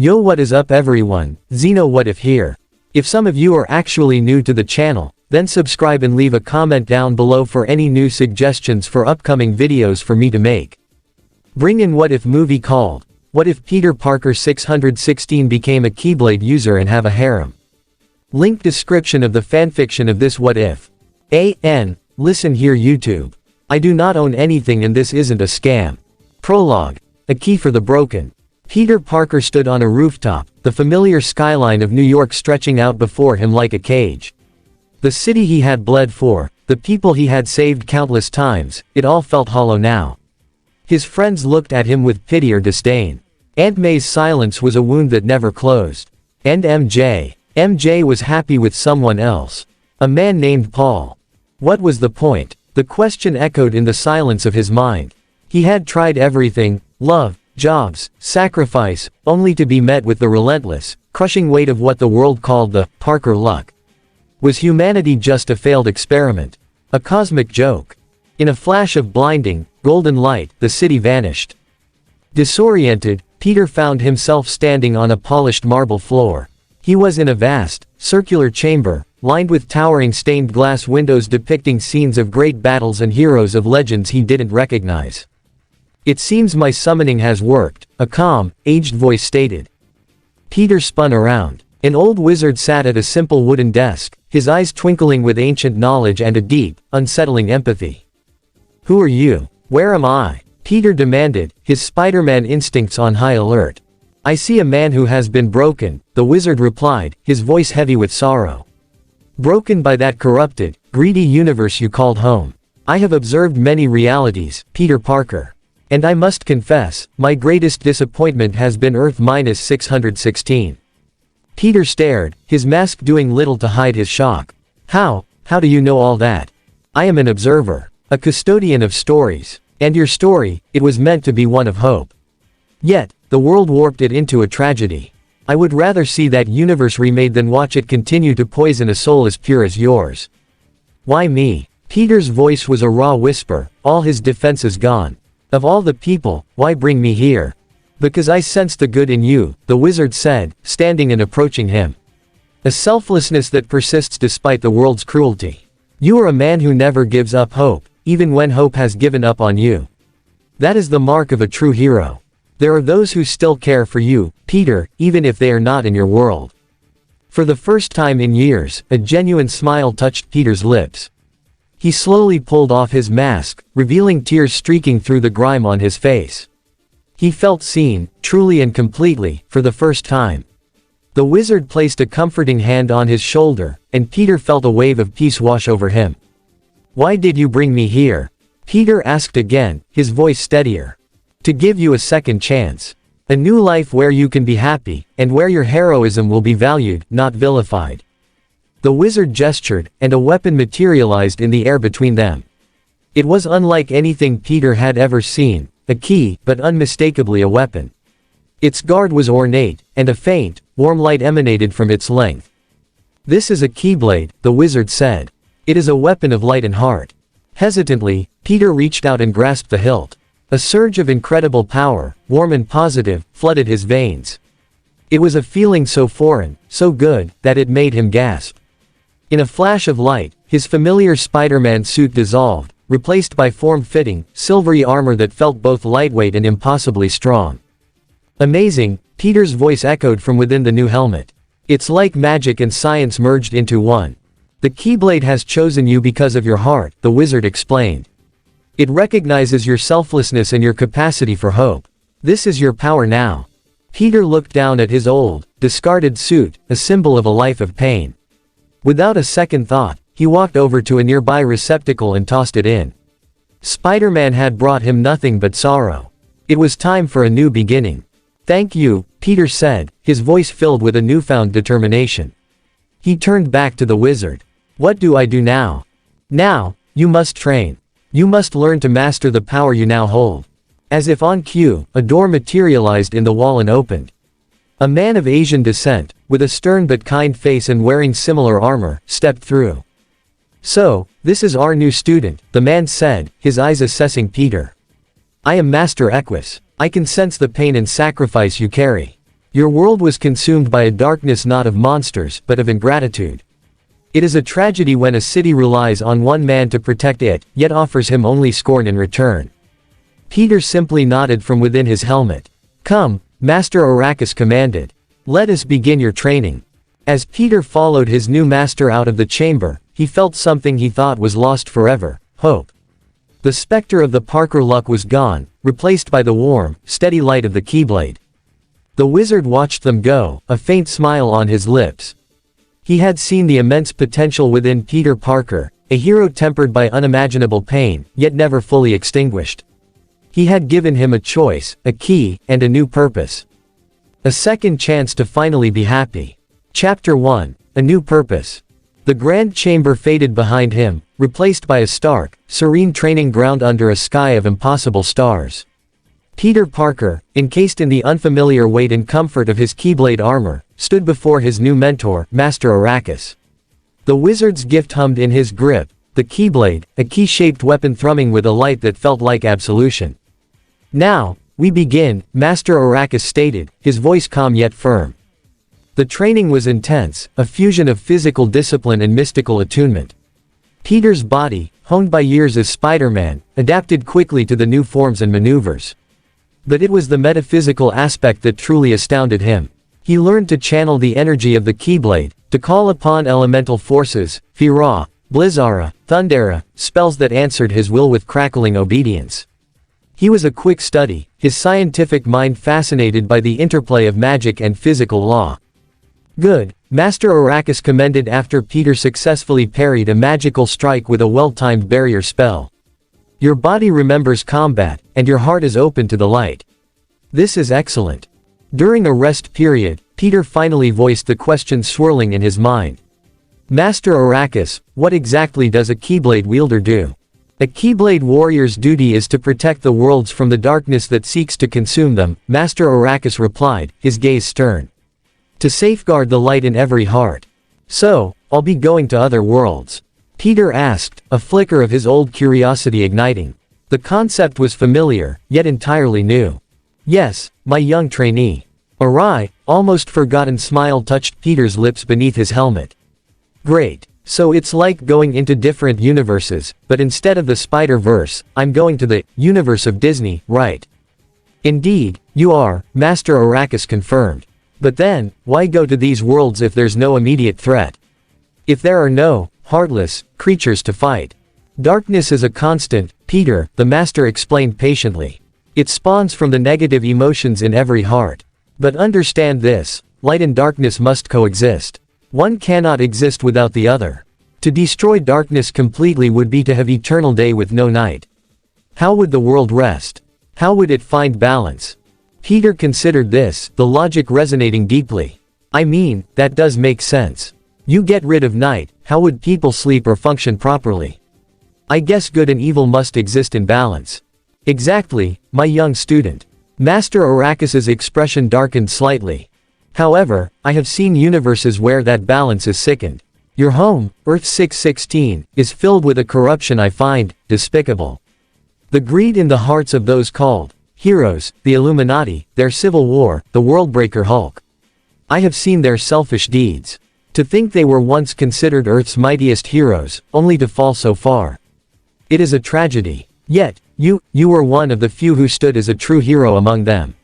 Yo, what is up everyone, Zeno What If here. If some of you are actually new to the channel, then subscribe and leave a comment down below for any new suggestions for upcoming videos for me to make. Bring in what if movie called, what if Peter Parker 616 became a keyblade user and have a harem? Link description of the fanfiction of this what if. Listen here YouTube. I do not own anything and this isn't a scam. Prologue. A key for the broken. Peter Parker stood on a rooftop, the familiar skyline of New York stretching out before him like a cage. The city he had bled for, the people he had saved countless times, it all felt hollow now. His friends looked at him with pity or disdain. Aunt May's silence was a wound that never closed. And MJ was happy with someone else. A man named Paul. What was the point? The question echoed in the silence of his mind. He had tried everything, love, jobs, sacrifice, only to be met with the relentless, crushing weight of what the world called the Parker luck. Was humanity just a failed experiment? A cosmic joke? In a flash of blinding, golden light, the city vanished. Disoriented, Peter found himself standing on a polished marble floor. He was in a vast, circular chamber, lined with towering stained glass windows depicting scenes of great battles and heroes of legends he didn't recognize. It seems my summoning has worked, a calm, aged voice stated. Peter spun around. An old wizard sat at a simple wooden desk, his eyes twinkling with ancient knowledge and a deep, unsettling empathy. Who are you? Where am I? Peter demanded, his Spider-Man instincts on high alert. I see a man who has been broken, the wizard replied, his voice heavy with sorrow. Broken by that corrupted, greedy universe you called home. I have observed many realities, Peter Parker. And I must confess, my greatest disappointment has been Earth-616. Peter stared, his mask doing little to hide his shock. How do you know all that? I am an observer, a custodian of stories. And your story, it was meant to be one of hope. Yet, the world warped it into a tragedy. I would rather see that universe remade than watch it continue to poison a soul as pure as yours. Why me? Peter's voice was a raw whisper, all his defenses gone. Of all the people, why bring me here? Because I sense the good in you, the wizard said, standing and approaching him. A selflessness that persists despite the world's cruelty. You are a man who never gives up hope, even when hope has given up on you. That is the mark of a true hero. There are those who still care for you, Peter, even if they are not in your world. For the first time in years, a genuine smile touched Peter's lips. He slowly pulled off his mask, revealing tears streaking through the grime on his face. He felt seen, truly and completely, for the first time. The wizard placed a comforting hand on his shoulder, and Peter felt a wave of peace wash over him. Why did you bring me here? Peter asked again, his voice steadier. To give you a second chance. A new life where you can be happy, and where your heroism will be valued, not vilified. The wizard gestured, and a weapon materialized in the air between them. It was unlike anything Peter had ever seen, a key, but unmistakably a weapon. Its guard was ornate, and a faint, warm light emanated from its length. This is a keyblade, the wizard said. It is a weapon of light and heart. Hesitantly, Peter reached out and grasped the hilt. A surge of incredible power, warm and positive, flooded his veins. It was a feeling so foreign, so good, that it made him gasp. In a flash of light, his familiar Spider-Man suit dissolved, replaced by form-fitting, silvery armor that felt both lightweight and impossibly strong. Amazing, Peter's voice echoed from within the new helmet. It's like magic and science merged into one. The keyblade has chosen you because of your heart, the wizard explained. It recognizes your selflessness and your capacity for hope. This is your power now. Peter looked down at his old, discarded suit, a symbol of a life of pain. Without a second thought, he walked over to a nearby receptacle and tossed it in. Spider-Man had brought him nothing but sorrow. It was time for a new beginning. Thank you, Peter said, his voice filled with a newfound determination. He turned back to the wizard. What do I do now? Now, you must train. You must learn to master the power you now hold. As if on cue, a door materialized in the wall and opened. A man of Asian descent, with a stern but kind face and wearing similar armor, stepped through. So, this is our new student, the man said, his eyes assessing Peter. I am Master Equus. I can sense the pain and sacrifice you carry. Your world was consumed by a darkness not of monsters, but of ingratitude. It is a tragedy when a city relies on one man to protect it, yet offers him only scorn in return. Peter simply nodded from within his helmet. Come, Master Arrakis commanded. Let us begin your training. As Peter followed his new master out of the chamber, he felt something he thought was lost forever: hope. The specter of the Parker luck was gone, replaced by the warm, steady light of the keyblade. The wizard watched them go, a faint smile on his lips. He had seen the immense potential within Peter Parker, a hero tempered by unimaginable pain, yet never fully extinguished. He had given him a choice, a key, and a new purpose. A second chance to finally be happy. Chapter 1. A New Purpose. The grand chamber faded behind him, replaced by a stark, serene training ground under a sky of impossible stars. Peter Parker, encased in the unfamiliar weight and comfort of his keyblade armor, stood before his new mentor, Master Arrakis. The wizard's gift hummed in his grip, the keyblade, a key-shaped weapon thrumming with a light that felt like absolution. Now, we begin, Master Arrakis stated, his voice calm yet firm. The training was intense, a fusion of physical discipline and mystical attunement. Peter's body, honed by years as Spider-Man, adapted quickly to the new forms and maneuvers. But it was the metaphysical aspect that truly astounded him. He learned to channel the energy of the keyblade, to call upon elemental forces, Fira, Blizzara, Thundera, spells that answered his will with crackling obedience. He was a quick study, his scientific mind fascinated by the interplay of magic and physical law. Good, Master Arrakis commended after Peter successfully parried a magical strike with a well-timed barrier spell. Your body remembers combat, and your heart is open to the light. This is excellent. During a rest period, Peter finally voiced the question swirling in his mind. Master Arrakis, what exactly does a keyblade wielder do? A keyblade warrior's duty is to protect the worlds from the darkness that seeks to consume them, Master Arrakis replied, his gaze stern. To safeguard the light in every heart. So, I'll be going to other worlds? Peter asked, a flicker of his old curiosity igniting. The concept was familiar, yet entirely new. Yes, my young trainee. A wry, almost forgotten smile touched Peter's lips beneath his helmet. Great. So it's like going into different universes, but instead of the Spider-Verse, I'm going to the universe of Disney, right? Indeed, you are, Master Arrakis confirmed. But then, why go to these worlds if there's no immediate threat? If there are no, heartless, creatures to fight? Darkness is a constant, Peter, the Master explained patiently. It spawns from the negative emotions in every heart. But understand this, light and darkness must coexist. One cannot exist without the other. To destroy darkness completely would be to have eternal day with no night. How would the world rest? How would it find balance? Peter considered this, the logic resonating deeply. I mean, that does make sense. You get rid of night, how would people sleep or function properly? I guess good and evil must exist in balance. Exactly, my young student. Master Arrakis's expression darkened slightly. However, I have seen universes where that balance is sickened. Your home, Earth 616, is filled with a corruption I find despicable. The greed in the hearts of those called heroes, the Illuminati, their civil war, the Worldbreaker Hulk. I have seen their selfish deeds. To think they were once considered Earth's mightiest heroes, only to fall so far. It is a tragedy. Yet, you were one of the few who stood as a true hero among them.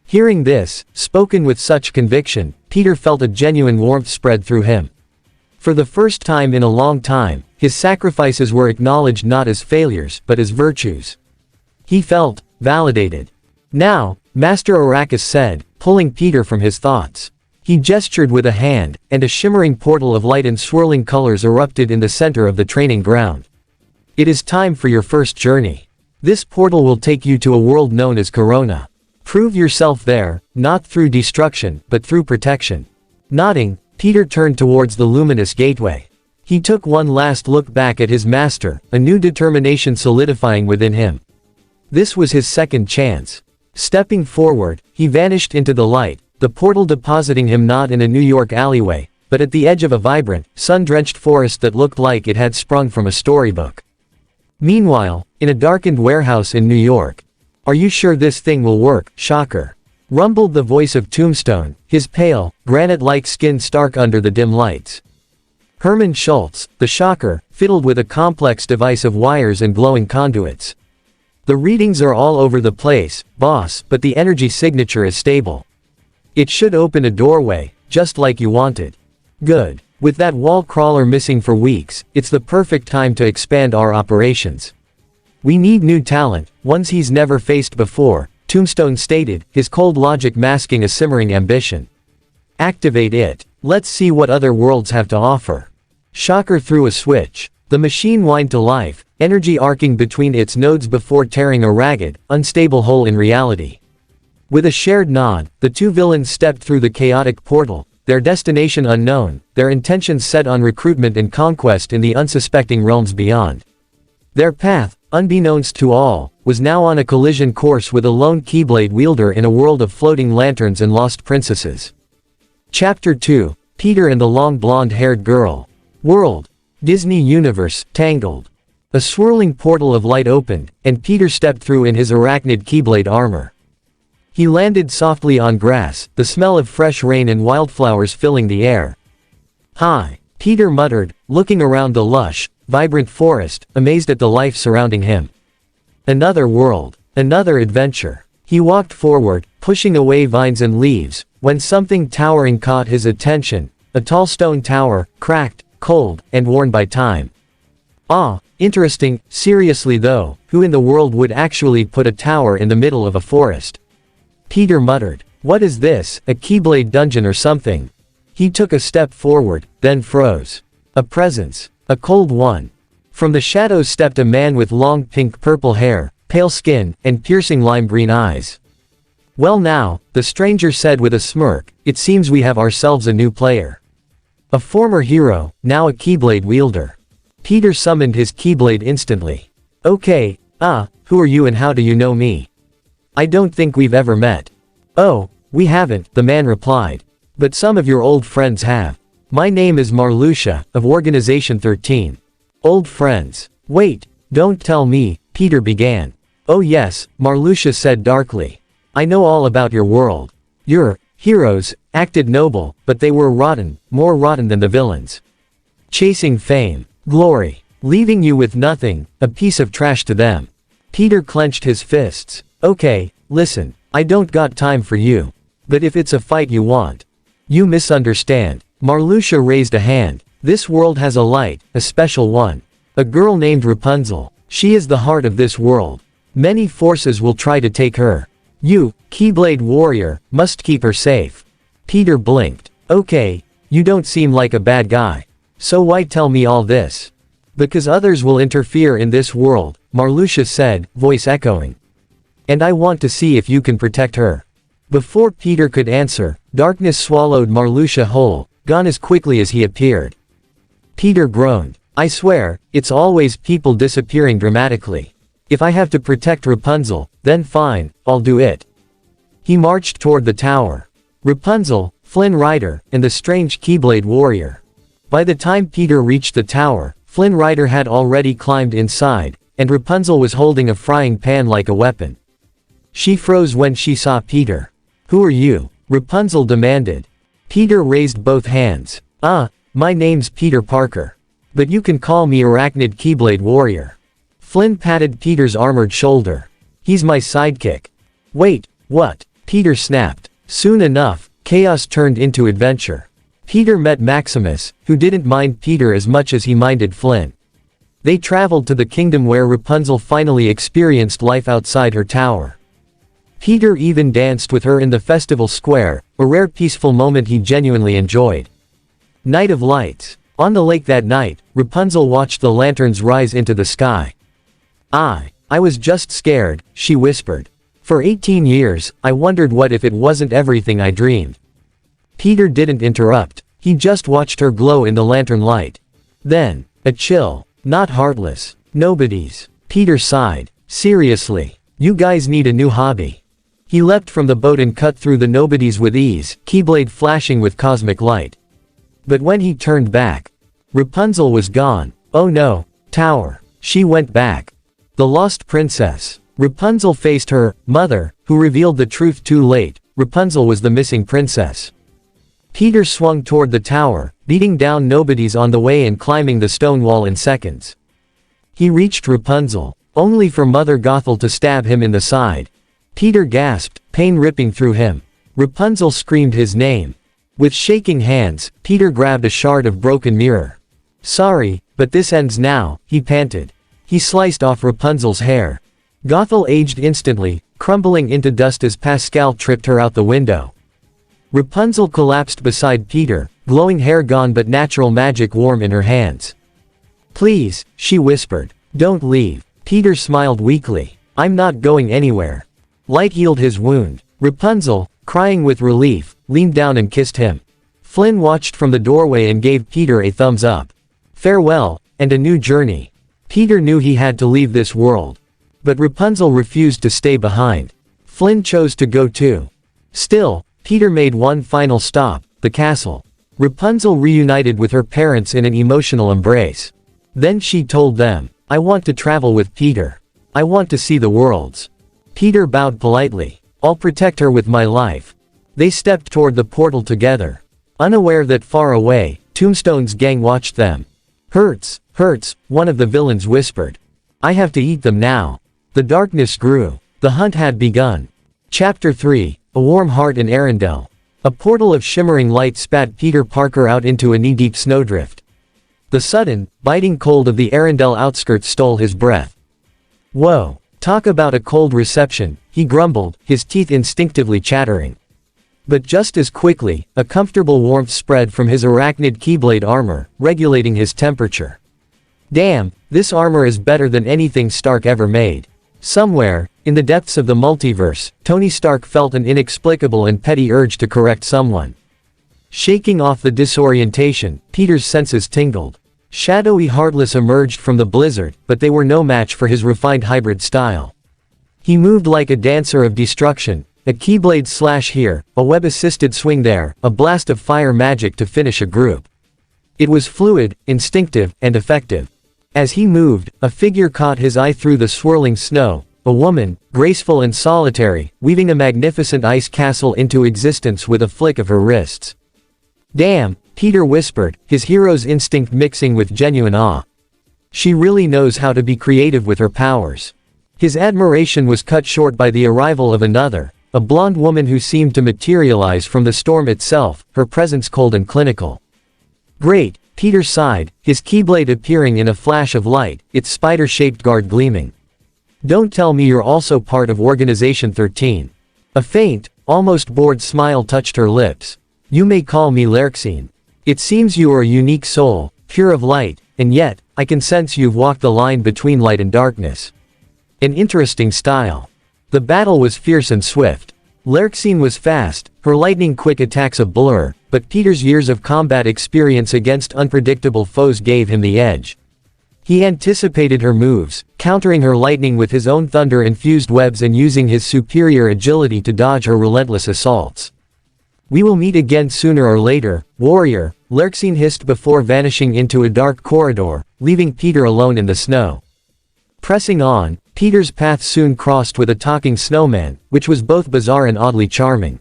Hearing this, spoken with such conviction, Peter felt a genuine warmth spread through him. For the first time in a long time, his sacrifices were acknowledged not as failures, but as virtues. He felt validated. Now, Master Arrakis said, pulling Peter from his thoughts. He gestured with a hand, and a shimmering portal of light and swirling colors erupted in the center of the training ground. It is time for your first journey. This portal will take you to a world known as Corona. Prove yourself there, not through destruction, but through protection. Nodding, Peter turned towards the luminous gateway. He took one last look back at his master, a new determination solidifying within him. This was his second chance. Stepping forward, he vanished into the light, the portal depositing him not in a New York alleyway, but at the edge of a vibrant, sun-drenched forest that looked like it had sprung from a storybook. Meanwhile, in a darkened warehouse in New York. Are you sure this thing will work, Shocker? rumbled the voice of Tombstone, his pale, granite-like skin stark under the dim lights. Herman Schultz, the shocker, fiddled with a complex device of wires and glowing conduits. The readings are all over the place, boss, but the energy signature is stable. It should open a doorway, just like you wanted. Good. With that wall crawler missing for weeks, it's the perfect time to expand our operations. We need new talent, ones he's never faced before, Tombstone stated, his cold logic masking a simmering ambition. Activate it. Let's see what other worlds have to offer. Shocker threw a switch. The machine whined to life, energy arcing between its nodes before tearing a ragged, unstable hole in reality. With a shared nod, the two villains stepped through the chaotic portal, their destination unknown, their intentions set on recruitment and conquest in the unsuspecting realms beyond. Their path, unbeknownst to all, was now on a collision course with a lone keyblade wielder in a world of floating lanterns and lost princesses. Chapter 2, Peter and the Long Blonde-Haired Girl. World. Disney Universe, Tangled. A swirling portal of light opened, and Peter stepped through in his arachnid keyblade armor. He landed softly on grass, the smell of fresh rain and wildflowers filling the air. "Hi," Peter muttered, looking around the lush, vibrant forest, amazed at the life surrounding him. Another world. Another adventure. He walked forward, pushing away vines and leaves, when something towering caught his attention, a tall stone tower, cracked, cold, and worn by time. Ah, interesting. Seriously though, who in the world would actually put a tower in the middle of a forest? Peter muttered. What is this, a keyblade dungeon or something? He took a step forward, then froze. A presence. A cold one. From the shadows stepped a man with long pink-purple hair, pale skin, and piercing lime-green eyes. Well now, the stranger said with a smirk, it seems we have ourselves a new player. A former hero, now a keyblade wielder. Peter summoned his keyblade instantly. Okay, who are you and how do you know me? I don't think we've ever met. Oh, we haven't, the man replied. But some of your old friends have. My name is Marluxia, of Organization 13. Old friends. Wait, don't tell me, Peter began. Oh yes, Marluxia said darkly. I know all about your world. Your heroes acted noble, but they were rotten, more rotten than the villains. Chasing fame, glory, leaving you with nothing, a piece of trash to them. Peter clenched his fists. Okay, listen, I don't got time for you. But if it's a fight you want. You misunderstand. Marluxia raised a hand. This world has a light, a special one. A girl named Rapunzel. She is the heart of this world. Many forces will try to take her. You, Keyblade warrior, must keep her safe. Peter blinked. Okay, you don't seem like a bad guy. So why tell me all this? Because others will interfere in this world, Marluxia said, voice echoing. And I want to see if you can protect her. Before Peter could answer, darkness swallowed Marluxia whole, gone as quickly as he appeared. Peter groaned. I swear, it's always people disappearing dramatically. If I have to protect Rapunzel, then fine, I'll do it. He marched toward the tower. Rapunzel, Flynn Rider, and the strange Keyblade warrior. By the time Peter reached the tower, Flynn Rider had already climbed inside, and Rapunzel was holding a frying pan like a weapon. She froze when she saw Peter. Who are you? Rapunzel demanded. Peter raised both hands. My name's Peter Parker. But you can call me Arachnid Keyblade Warrior. Flynn patted Peter's armored shoulder. He's my sidekick. Wait, what? Peter snapped. Soon enough, chaos turned into adventure. Peter met Maximus, who didn't mind Peter as much as he minded Flynn. They traveled to the kingdom where Rapunzel finally experienced life outside her tower. Peter even danced with her in the festival square, a rare peaceful moment he genuinely enjoyed. Night of Lights. On the lake that night, Rapunzel watched the lanterns rise into the sky. I was just scared, she whispered. For 18 years, I wondered what if it wasn't everything I dreamed. Peter didn't interrupt, he just watched her glow in the lantern light. Then, a chill. Not heartless. Nobody's. Peter sighed. Seriously. You guys need a new hobby. He leapt from the boat and cut through the nobodies with ease, Keyblade flashing with cosmic light. But when he turned back, Rapunzel was gone. Oh no. Tower. She went back. The lost princess. Rapunzel faced her mother, who revealed the truth too late. Rapunzel was the missing princess. Peter swung toward the tower, beating down nobodies on the way and climbing the stone wall in seconds. He reached Rapunzel, only for Mother Gothel to stab him in the side. Peter gasped, pain ripping through him. Rapunzel screamed his name. With shaking hands, Peter grabbed a shard of broken mirror. "Sorry, but this ends now," he panted. He sliced off Rapunzel's hair. Gothel aged instantly, crumbling into dust as Pascal tripped her out the window. Rapunzel collapsed beside Peter, glowing hair gone but natural magic warm in her hands. "Please," she whispered. "Don't leave." Peter smiled weakly. "I'm not going anywhere." Light healed his wound. Rapunzel, crying with relief, leaned down and kissed him. Flynn watched from the doorway and gave Peter a thumbs up. Farewell, and a new journey. Peter knew he had to leave this world. But Rapunzel refused to stay behind. Flynn chose to go too. Still, Peter made one final stop, the castle. Rapunzel reunited with her parents in an emotional embrace. Then she told them, "I want to travel with Peter. I want to see the worlds." Peter bowed politely. "I'll protect her with my life." They stepped toward the portal together. Unaware that far away, Tombstone's gang watched them. "Hurts, hurts," one of the villains whispered. "I have to eat them now." The darkness grew. The hunt had begun. Chapter 3, A Warm Heart in Arendelle. A portal of shimmering light spat Peter Parker out into a knee-deep snowdrift. The sudden, biting cold of the Arendelle outskirts stole his breath. "Whoa, talk about a cold reception," he grumbled, his teeth instinctively chattering. But just as quickly, a comfortable warmth spread from his arachnid keyblade armor, regulating his temperature. "Damn, this armor is better than anything Stark ever made." Somewhere, in the depths of the multiverse, Tony Stark felt an inexplicable and petty urge to correct someone. Shaking off the disorientation, Peter's senses tingled. Shadowy Heartless emerged from the blizzard, but they were no match for his refined hybrid style. He moved like a dancer of destruction, a keyblade slash here, a web-assisted swing there, a blast of fire magic to finish a group. It was fluid, instinctive, and effective. As he moved, a figure caught his eye through the swirling snow, a woman, graceful and solitary, weaving a magnificent ice castle into existence with a flick of her wrists. "Damn," Peter whispered, his hero's instinct mixing with genuine awe. "She really knows how to be creative with her powers." His admiration was cut short by the arrival of another, a blonde woman who seemed to materialize from the storm itself, her presence cold and clinical. "Great," Peter sighed, his keyblade appearing in a flash of light, its spider-shaped guard gleaming. "Don't tell me you're also part of Organization 13. A faint, almost bored smile touched her lips. "You may call me Lerxine. It seems you are a unique soul, pure of light, and yet, I can sense you've walked the line between light and darkness. An interesting style." The battle was fierce and swift. Lerxine was fast, her lightning-quick attacks a blur, but Peter's years of combat experience against unpredictable foes gave him the edge. He anticipated her moves, countering her lightning with his own thunder-infused webs and using his superior agility to dodge her relentless assaults. "We will meet again sooner or later, warrior," Lerxine hissed before vanishing into a dark corridor, leaving Peter alone in the snow. Pressing on, Peter's path soon crossed with a talking snowman, which was both bizarre and oddly charming.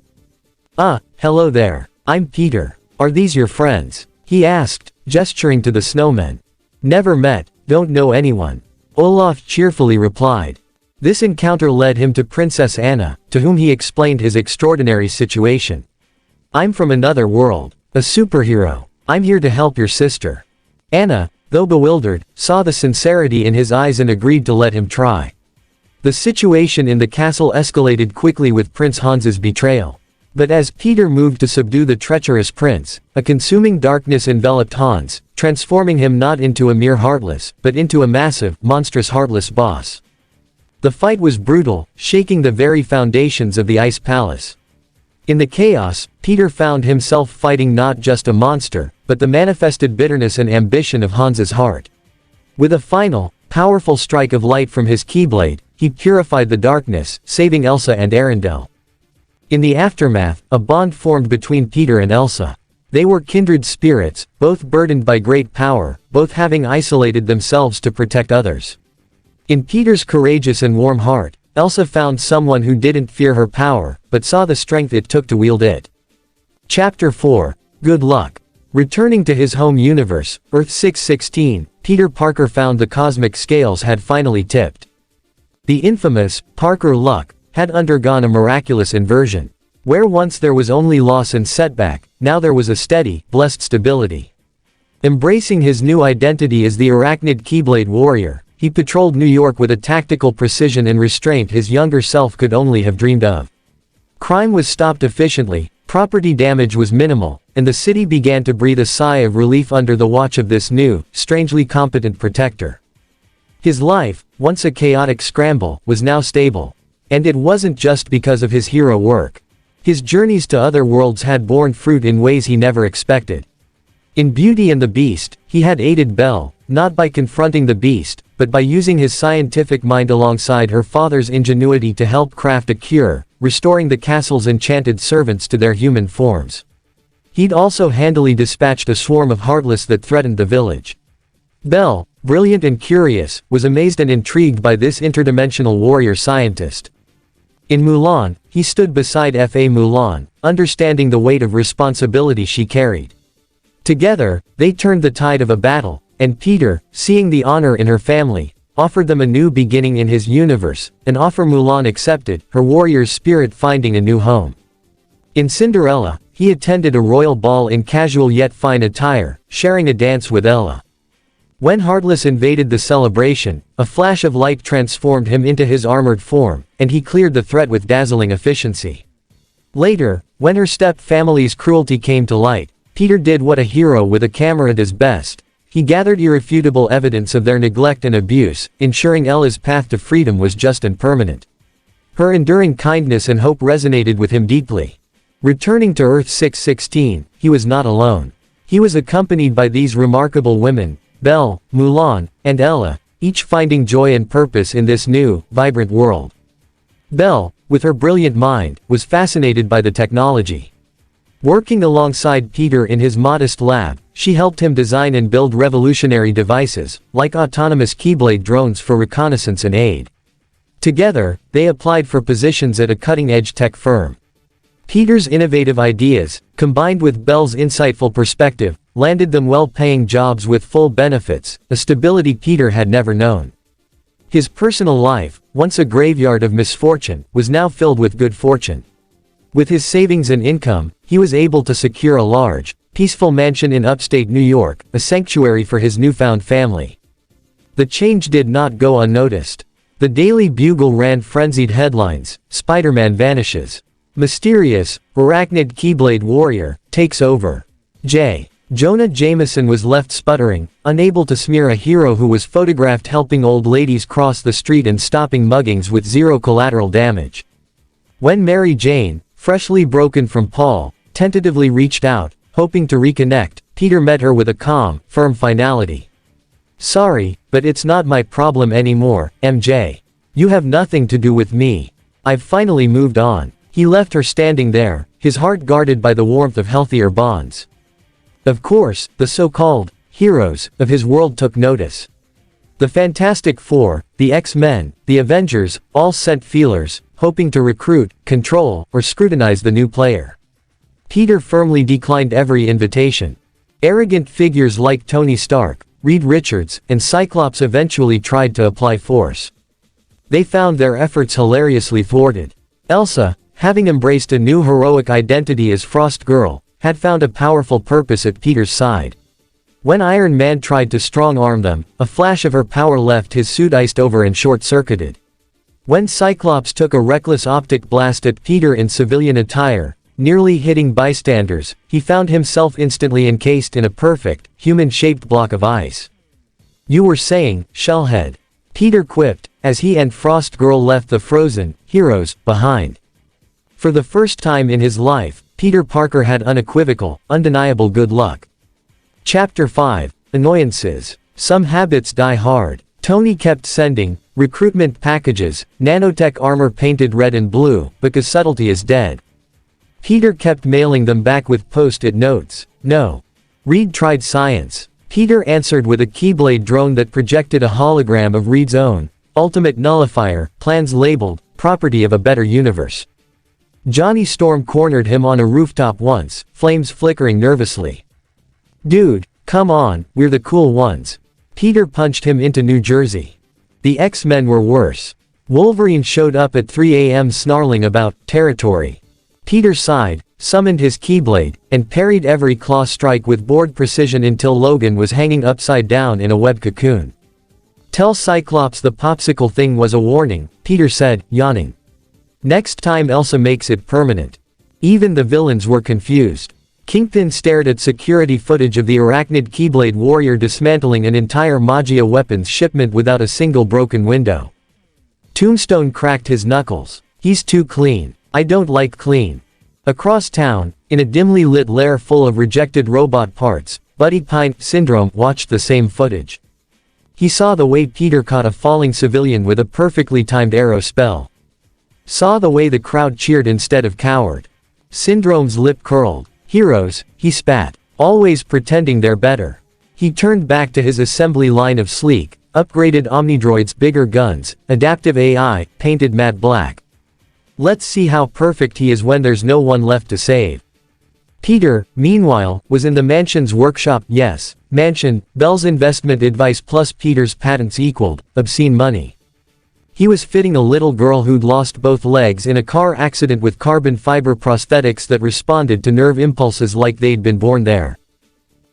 Hello there. I'm Peter. Are these your friends?" he asked, gesturing to the snowmen. "Never met, don't know anyone," Olaf cheerfully replied. This encounter led him to Princess Anna, to whom he explained his extraordinary situation. "I'm from another world, a superhero. I'm here to help your sister." Anna, though bewildered, saw the sincerity in his eyes and agreed to let him try. The situation in the castle escalated quickly with Prince Hans's betrayal. But as Peter moved to subdue the treacherous prince, a consuming darkness enveloped Hans, transforming him not into a mere heartless, but into a massive, monstrous heartless boss. The fight was brutal, shaking the very foundations of the Ice Palace. In the chaos, Peter found himself fighting not just a monster, but the manifested bitterness and ambition of Hans's heart. With a final, powerful strike of light from his keyblade, he purified the darkness, saving Elsa and Arendelle. In the aftermath, a bond formed between Peter and Elsa. They were kindred spirits, both burdened by great power, both having isolated themselves to protect others. In Peter's courageous and warm heart, Elsa found someone who didn't fear her power, but saw the strength it took to wield it. Chapter 4. Good Luck. Returning to his home universe, Earth 616, Peter Parker found the cosmic scales had finally tipped. The infamous Parker luck had undergone a miraculous inversion. Where once there was only loss and setback, now there was a steady, blessed stability. Embracing his new identity as the arachnid Keyblade warrior, he patrolled New York with a tactical precision and restraint his younger self could only have dreamed of. Crime was stopped efficiently, property damage was minimal, and the city began to breathe a sigh of relief under the watch of this new, strangely competent protector. His life, once a chaotic scramble, was now stable. And it wasn't just because of his hero work. His journeys to other worlds had borne fruit in ways he never expected. In Beauty and the Beast, he had aided Belle, not by confronting the beast, but by using his scientific mind alongside her father's ingenuity to help craft a cure, restoring the castle's enchanted servants to their human forms. He'd also handily dispatched a swarm of Heartless that threatened the village. Belle, brilliant and curious, was amazed and intrigued by this interdimensional warrior scientist. In Mulan, he stood beside Fa Mulan, understanding the weight of responsibility she carried. Together, they turned the tide of a battle, and Peter, seeing the honor in her family, offered them a new beginning in his universe, an offer Mulan accepted, her warrior's spirit finding a new home. In Cinderella, he attended a royal ball in casual yet fine attire, sharing a dance with Ella. When Heartless invaded the celebration, a flash of light transformed him into his armored form, and he cleared the threat with dazzling efficiency. Later, when her step-family's cruelty came to light, Peter did what a hero with a camera does best. He gathered irrefutable evidence of their neglect and abuse, ensuring Ella's path to freedom was just and permanent. Her enduring kindness and hope resonated with him deeply. Returning to Earth 616, he was not alone. He was accompanied by these remarkable women, Belle, Mulan, and Ella, each finding joy and purpose in this new, vibrant world. Belle, with her brilliant mind, was fascinated by the technology. Working alongside Peter in his modest lab, she helped him design and build revolutionary devices, like autonomous keyblade drones for reconnaissance and aid. Together, they applied for positions at a cutting-edge tech firm. Peter's innovative ideas, combined with Belle's insightful perspective, landed them well-paying jobs with full benefits, a stability Peter had never known. His personal life, once a graveyard of misfortune, was now filled with good fortune. With his savings and income, he was able to secure a large, peaceful mansion in upstate New York, a sanctuary for his newfound family. The change did not go unnoticed. The Daily Bugle ran frenzied headlines: Spider-Man vanishes. Mysterious, arachnid Keyblade warrior, takes over. J. Jonah Jameson was left sputtering, unable to smear a hero who was photographed helping old ladies cross the street and stopping muggings with zero collateral damage. When Mary Jane, freshly broken from Paul, tentatively reached out, hoping to reconnect, Peter met her with a calm, firm finality. "Sorry, but it's not my problem anymore, MJ. You have nothing to do with me. I've finally moved on." He left her standing there, his heart guarded by the warmth of healthier bonds. Of course, the so-called heroes of his world took notice. The Fantastic Four, the X-Men, the Avengers, all sent feelers, hoping to recruit, control, or scrutinize the new player. Peter firmly declined every invitation. Arrogant figures like Tony Stark, Reed Richards, and Cyclops eventually tried to apply force. They found their efforts hilariously thwarted. Elsa, having embraced a new heroic identity as Frost Girl, had found a powerful purpose at Peter's side. When Iron Man tried to strong-arm them, a flash of her power left his suit iced over and short-circuited. When Cyclops took a reckless optic blast at Peter in civilian attire, nearly hitting bystanders, he found himself instantly encased in a perfect, human-shaped block of ice. "You were saying, Shellhead," Peter quipped, as he and Frost Girl left the frozen heroes behind. For the first time in his life, Peter Parker had unequivocal, undeniable good luck. Chapter 5. Annoyances. Some habits die hard. Tony kept sending recruitment packages, nanotech armor painted red and blue, because subtlety is dead. Peter kept mailing them back with post-it notes. No. Reed tried science. Peter answered with a Keyblade drone that projected a hologram of Reed's own Ultimate Nullifier, plans labeled, property of a better universe. Johnny Storm cornered him on a rooftop once, flames flickering nervously. Dude, come on, we're the cool ones. Peter punched him into New Jersey. The X-Men were worse. Wolverine showed up at 3 a.m. snarling about territory. Peter sighed, summoned his keyblade, and parried every claw strike with board precision until Logan was hanging upside down in a web cocoon. Tell Cyclops the popsicle thing was a warning, Peter said, yawning. Next time Elsa makes it permanent. Even the villains were confused. Kingpin stared at security footage of the arachnid Keyblade warrior dismantling an entire Magia weapons shipment without a single broken window. Tombstone cracked his knuckles. He's too clean. I don't like clean. Across town, in a dimly lit lair full of rejected robot parts, Buddy Pine Syndrome watched the same footage. He saw the way Peter caught a falling civilian with a perfectly timed arrow spell. Saw the way the crowd cheered instead of cowered. Syndrome's lip curled. Heroes, he spat. Always pretending they're better. He turned back to his assembly line of sleek, upgraded Omnidroids, bigger guns, adaptive AI, painted matte black. Let's see how perfect he is when there's no one left to save. Peter, meanwhile, was in the mansion's workshop. Yes, mansion, Bell's investment advice plus Peter's patents equaled obscene money. He was fitting a little girl who'd lost both legs in a car accident with carbon fiber prosthetics that responded to nerve impulses like they'd been born there.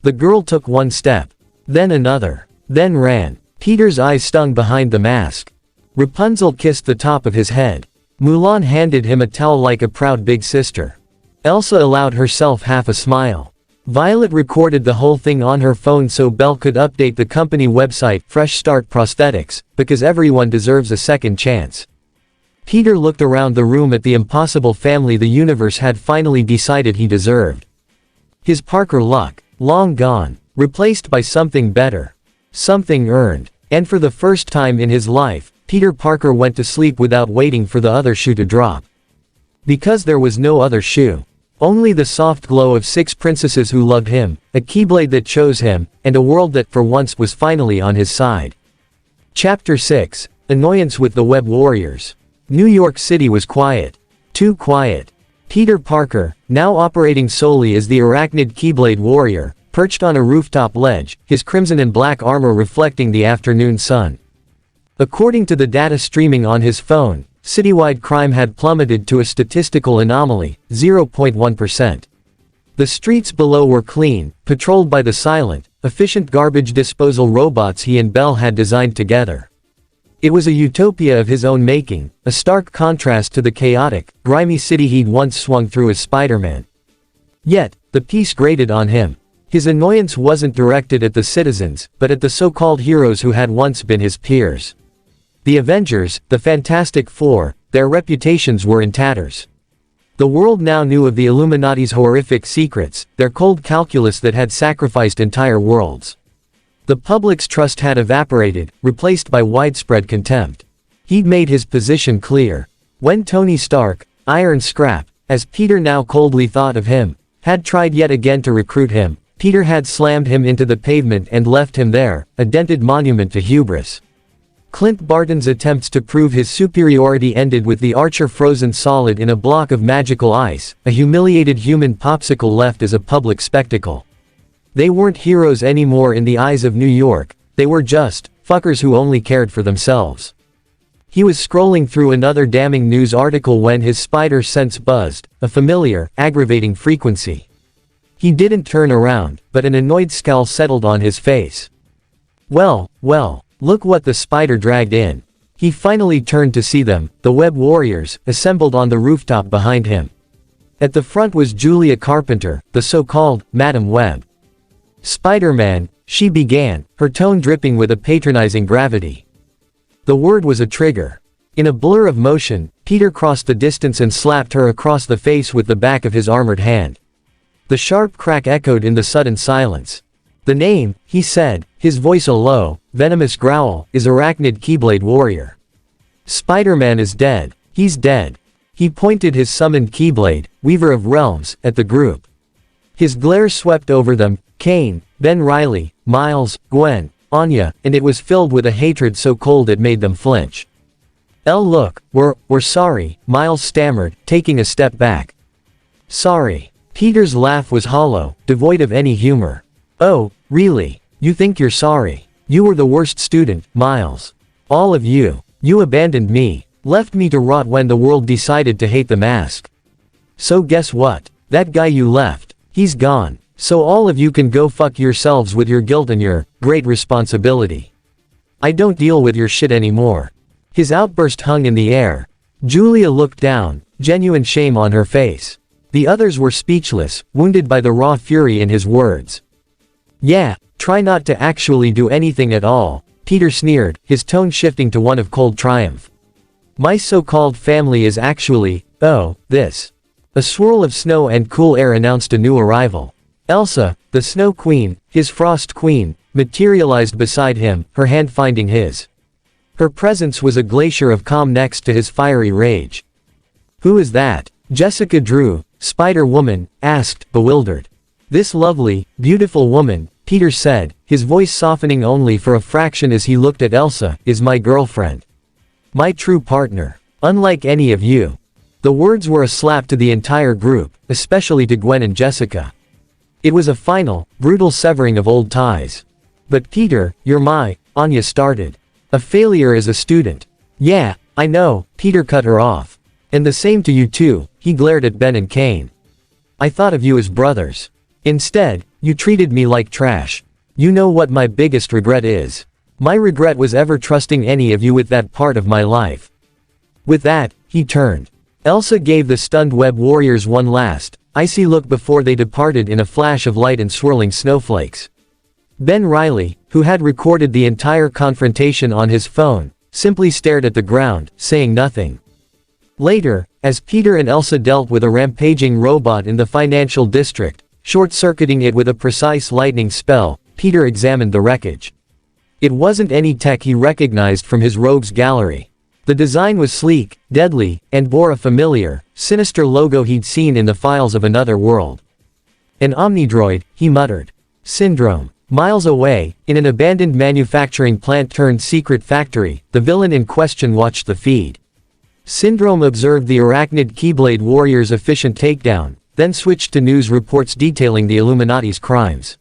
The girl took one step. Then another. Then ran. Peter's eyes stung behind the mask. Rapunzel kissed the top of his head. Mulan handed him a towel like a proud big sister. Elsa allowed herself half a smile. Violet recorded the whole thing on her phone so Belle could update the company website, Fresh Start Prosthetics, because everyone deserves a second chance. Peter looked around the room at the impossible family the universe had finally decided he deserved. His Parker luck, long gone, replaced by something better. Something earned. And for the first time in his life, Peter Parker went to sleep without waiting for the other shoe to drop. Because there was no other shoe. Only the soft glow of 6 princesses who loved him, a keyblade that chose him, and a world that, for once, was finally on his side. Chapter 6. Annoyance with the Web Warriors. New York City was quiet. Too quiet. Peter Parker, now operating solely as the arachnid Keyblade warrior, perched on a rooftop ledge, his crimson and black armor reflecting the afternoon sun. According to the data streaming on his phone, citywide crime had plummeted to a statistical anomaly, 0.1%. The streets below were clean, patrolled by the silent, efficient garbage disposal robots he and Belle had designed together. It was a utopia of his own making, a stark contrast to the chaotic, grimy city he'd once swung through as Spider-Man. Yet, the peace grated on him. His annoyance wasn't directed at the citizens, but at the so-called heroes who had once been his peers. The Avengers, the Fantastic Four, their reputations were in tatters. The world now knew of the Illuminati's horrific secrets, their cold calculus that had sacrificed entire worlds. The public's trust had evaporated, replaced by widespread contempt. He'd made his position clear. When Tony Stark, Iron Scrap, as Peter now coldly thought of him, had tried yet again to recruit him, Peter had slammed him into the pavement and left him there, a dented monument to hubris. Clint Barton's attempts to prove his superiority ended with the Archer frozen solid in a block of magical ice, a humiliated human popsicle left as a public spectacle. They weren't heroes anymore in the eyes of New York, they were just fuckers who only cared for themselves. He was scrolling through another damning news article when his spider sense buzzed, a familiar, aggravating frequency. He didn't turn around, but an annoyed scowl settled on his face. Well, look what the spider dragged in. He finally turned to see them, the Web Warriors, assembled on the rooftop behind him. At the front was Julia Carpenter, the so-called Madam Web. Spider-Man, she began, her tone dripping with a patronizing gravity. The word was a trigger. In a blur of motion, Peter crossed the distance and slapped her across the face with the back of his armored hand. The sharp crack echoed in the sudden silence. The name, he said, his voice a low, venomous growl, is Arachnid Keyblade Warrior. Spider-Man is dead. He's dead. He pointed his summoned Keyblade, Weaver of Realms, at the group. His glare swept over them, Kane, Ben Reilly, Miles, Gwen, Anya, and it was filled with a hatred so cold it made them flinch. Look, we're sorry, Miles stammered, taking a step back. Sorry. Peter's laugh was hollow, devoid of any humor. Oh, really? You think you're sorry? You were the worst student, Miles. All of you. You abandoned me. Left me to rot when the world decided to hate the mask. So guess what? That guy you left, he's gone. So all of you can go fuck yourselves with your guilt and your great responsibility. I don't deal with your shit anymore. His outburst hung in the air. Julia looked down, genuine shame on her face. The others were speechless, wounded by the raw fury in his words. Yeah, try not to actually do anything at all, Peter sneered, his tone shifting to one of cold triumph. My so-called family is actually, this. A swirl of snow and cool air announced a new arrival. Elsa, the Snow Queen, his Frost Queen, materialized beside him, her hand finding his. Her presence was a glacier of calm next to his fiery rage. Who is that? Jessica Drew, Spider-Woman, asked, bewildered. This lovely, beautiful woman, Peter said, his voice softening only for a fraction as he looked at Elsa, is my girlfriend. My true partner. Unlike any of you. The words were a slap to the entire group, especially to Gwen and Jessica. It was a final, brutal severing of old ties. But Peter, Anya started. A failure as a student. Yeah, I know, Peter cut her off. And the same to you too, he glared at Ben and Kane. I thought of you as brothers. Instead, you treated me like trash. You know what my biggest regret is? My regret was ever trusting any of you with that part of my life. With that, he turned. Elsa gave the stunned web warriors one last, icy look before they departed in a flash of light and swirling snowflakes. Ben Riley, who had recorded the entire confrontation on his phone, simply stared at the ground, saying nothing. Later, as Peter and Elsa dealt with a rampaging robot in the financial district, short-circuiting it with a precise lightning spell, Peter examined the wreckage. It wasn't any tech he recognized from his rogues gallery. The design was sleek, deadly, and bore a familiar, sinister logo he'd seen in the files of another world. An Omnidroid, he muttered. Syndrome. Miles away, in an abandoned manufacturing plant turned secret factory, the villain in question watched the feed. Syndrome observed the arachnid Keyblade warrior's efficient takedown, then switched to news reports detailing the Illuminati's crimes.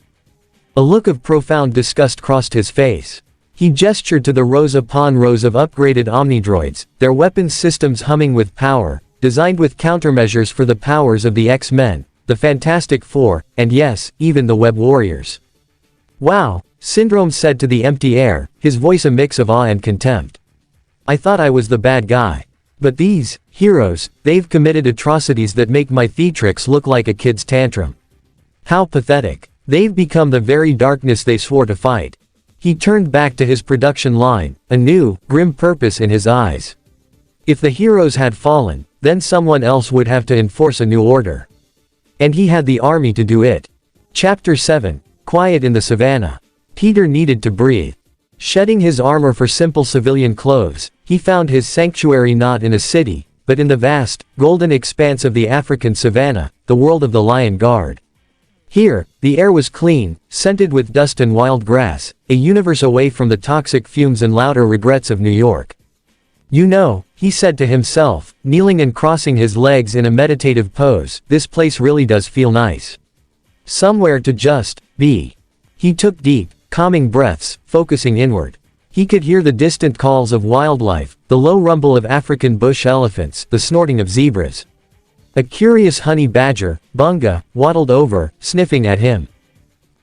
A look of profound disgust crossed his face. He gestured to the rows upon rows of upgraded Omnidroids, their weapons systems humming with power, designed with countermeasures for the powers of the X-Men, the Fantastic Four, and yes, even the Web Warriors. Wow, Syndrome said to the empty air, his voice a mix of awe and contempt. I thought I was the bad guy. But these heroes, they've committed atrocities that make my theatrics look like a kid's tantrum. How pathetic. They've become the very darkness they swore to fight. He turned back to his production line, a new, grim purpose in his eyes. If the heroes had fallen, then someone else would have to enforce a new order. And he had the army to do it. Chapter 7. Quiet in the Savannah. Peter needed to breathe. Shedding his armor for simple civilian clothes, he found his sanctuary not in a city, but in the vast, golden expanse of the African savannah, the world of the Lion Guard. Here, the air was clean, scented with dust and wild grass, a universe away from the toxic fumes and louder regrets of New York. You know, he said to himself, kneeling and crossing his legs in a meditative pose, this place really does feel nice. Somewhere to just be. He took deep, calming breaths, focusing inward. He could hear the distant calls of wildlife, the low rumble of African bush elephants, the snorting of zebras. A curious honey badger, Bunga, waddled over, sniffing at him.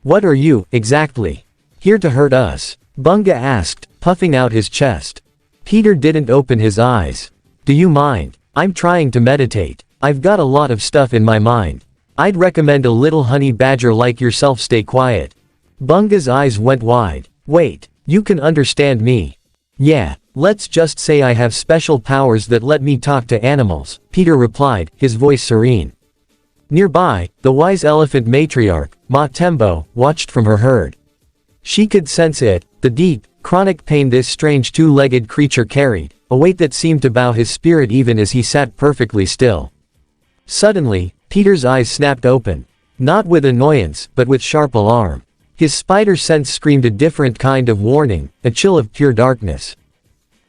What are you, exactly? Here to hurt us? Bunga asked, puffing out his chest. Peter didn't open his eyes. Do you mind? I'm trying to meditate. I've got a lot of stuff in my mind. I'd recommend a little honey badger like yourself stay quiet. Bunga's eyes went wide. Wait, you can understand me. Yeah, let's just say I have special powers that let me talk to animals, Peter replied, his voice serene. Nearby, the wise elephant matriarch, Ma Tembo, watched from her herd. She could sense it, the deep, chronic pain this strange two-legged creature carried, a weight that seemed to bow his spirit even as he sat perfectly still. Suddenly, Peter's eyes snapped open. Not with annoyance, but with sharp alarm. His spider sense screamed a different kind of warning, a chill of pure darkness.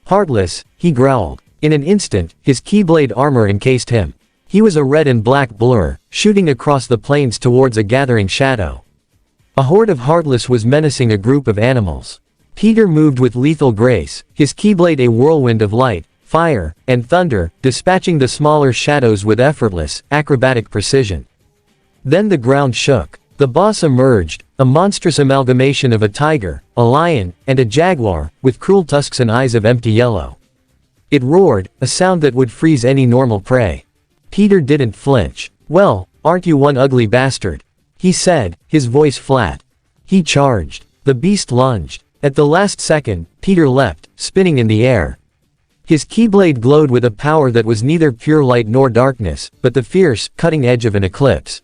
Heartless, he growled. In an instant, his keyblade armor encased him. He was a red and black blur, shooting across the plains towards a gathering shadow. A horde of Heartless was menacing a group of animals. Peter moved with lethal grace, his keyblade a whirlwind of light, fire, and thunder, dispatching the smaller shadows with effortless, acrobatic precision. Then the ground shook. The boss emerged, a monstrous amalgamation of a tiger, a lion, and a jaguar, with cruel tusks and eyes of empty yellow. It roared, a sound that would freeze any normal prey. Peter didn't flinch. "Well, aren't you one ugly bastard?" he said, his voice flat. He charged. The beast lunged. At the last second, Peter leapt, spinning in the air. His keyblade glowed with a power that was neither pure light nor darkness, but the fierce, cutting edge of an eclipse.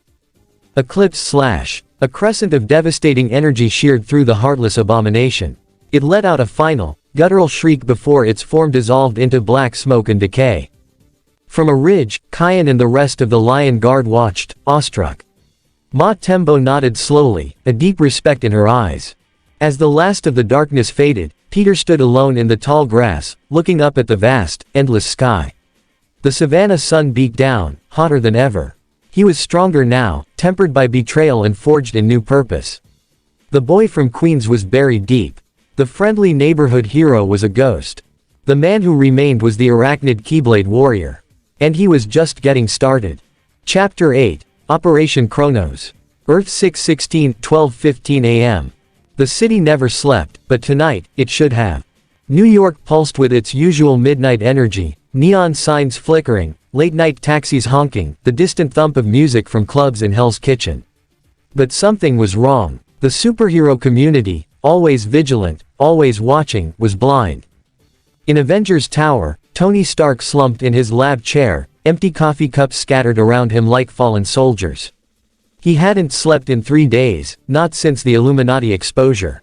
Eclipse slash. A crescent of devastating energy sheared through the heartless abomination. It let out a final, guttural shriek before its form dissolved into black smoke and decay. From a ridge, Kyan and the rest of the Lion Guard watched, awestruck. Ma Tembo nodded slowly, a deep respect in her eyes. As the last of the darkness faded, Peter stood alone in the tall grass, looking up at the vast, endless sky. The savannah sun beat down, hotter than ever. He was stronger now, tempered by betrayal and forged in new purpose. The boy from Queens was buried deep. The friendly neighborhood hero was a ghost. The man who remained was the arachnid Keyblade warrior. And he was just getting started. Chapter 8, Operation Chronos. Earth 6:16-12:15 a.m. The city never slept, but tonight, it should have. New York pulsed with its usual midnight energy, neon signs flickering, late-night taxis honking, the distant thump of music from clubs in Hell's Kitchen. But something was wrong. The superhero community, always vigilant, always watching, was blind. In Avengers Tower, Tony Stark slumped in his lab chair, empty coffee cups scattered around him like fallen soldiers. He hadn't slept in 3 days, not since the Illuminati exposure.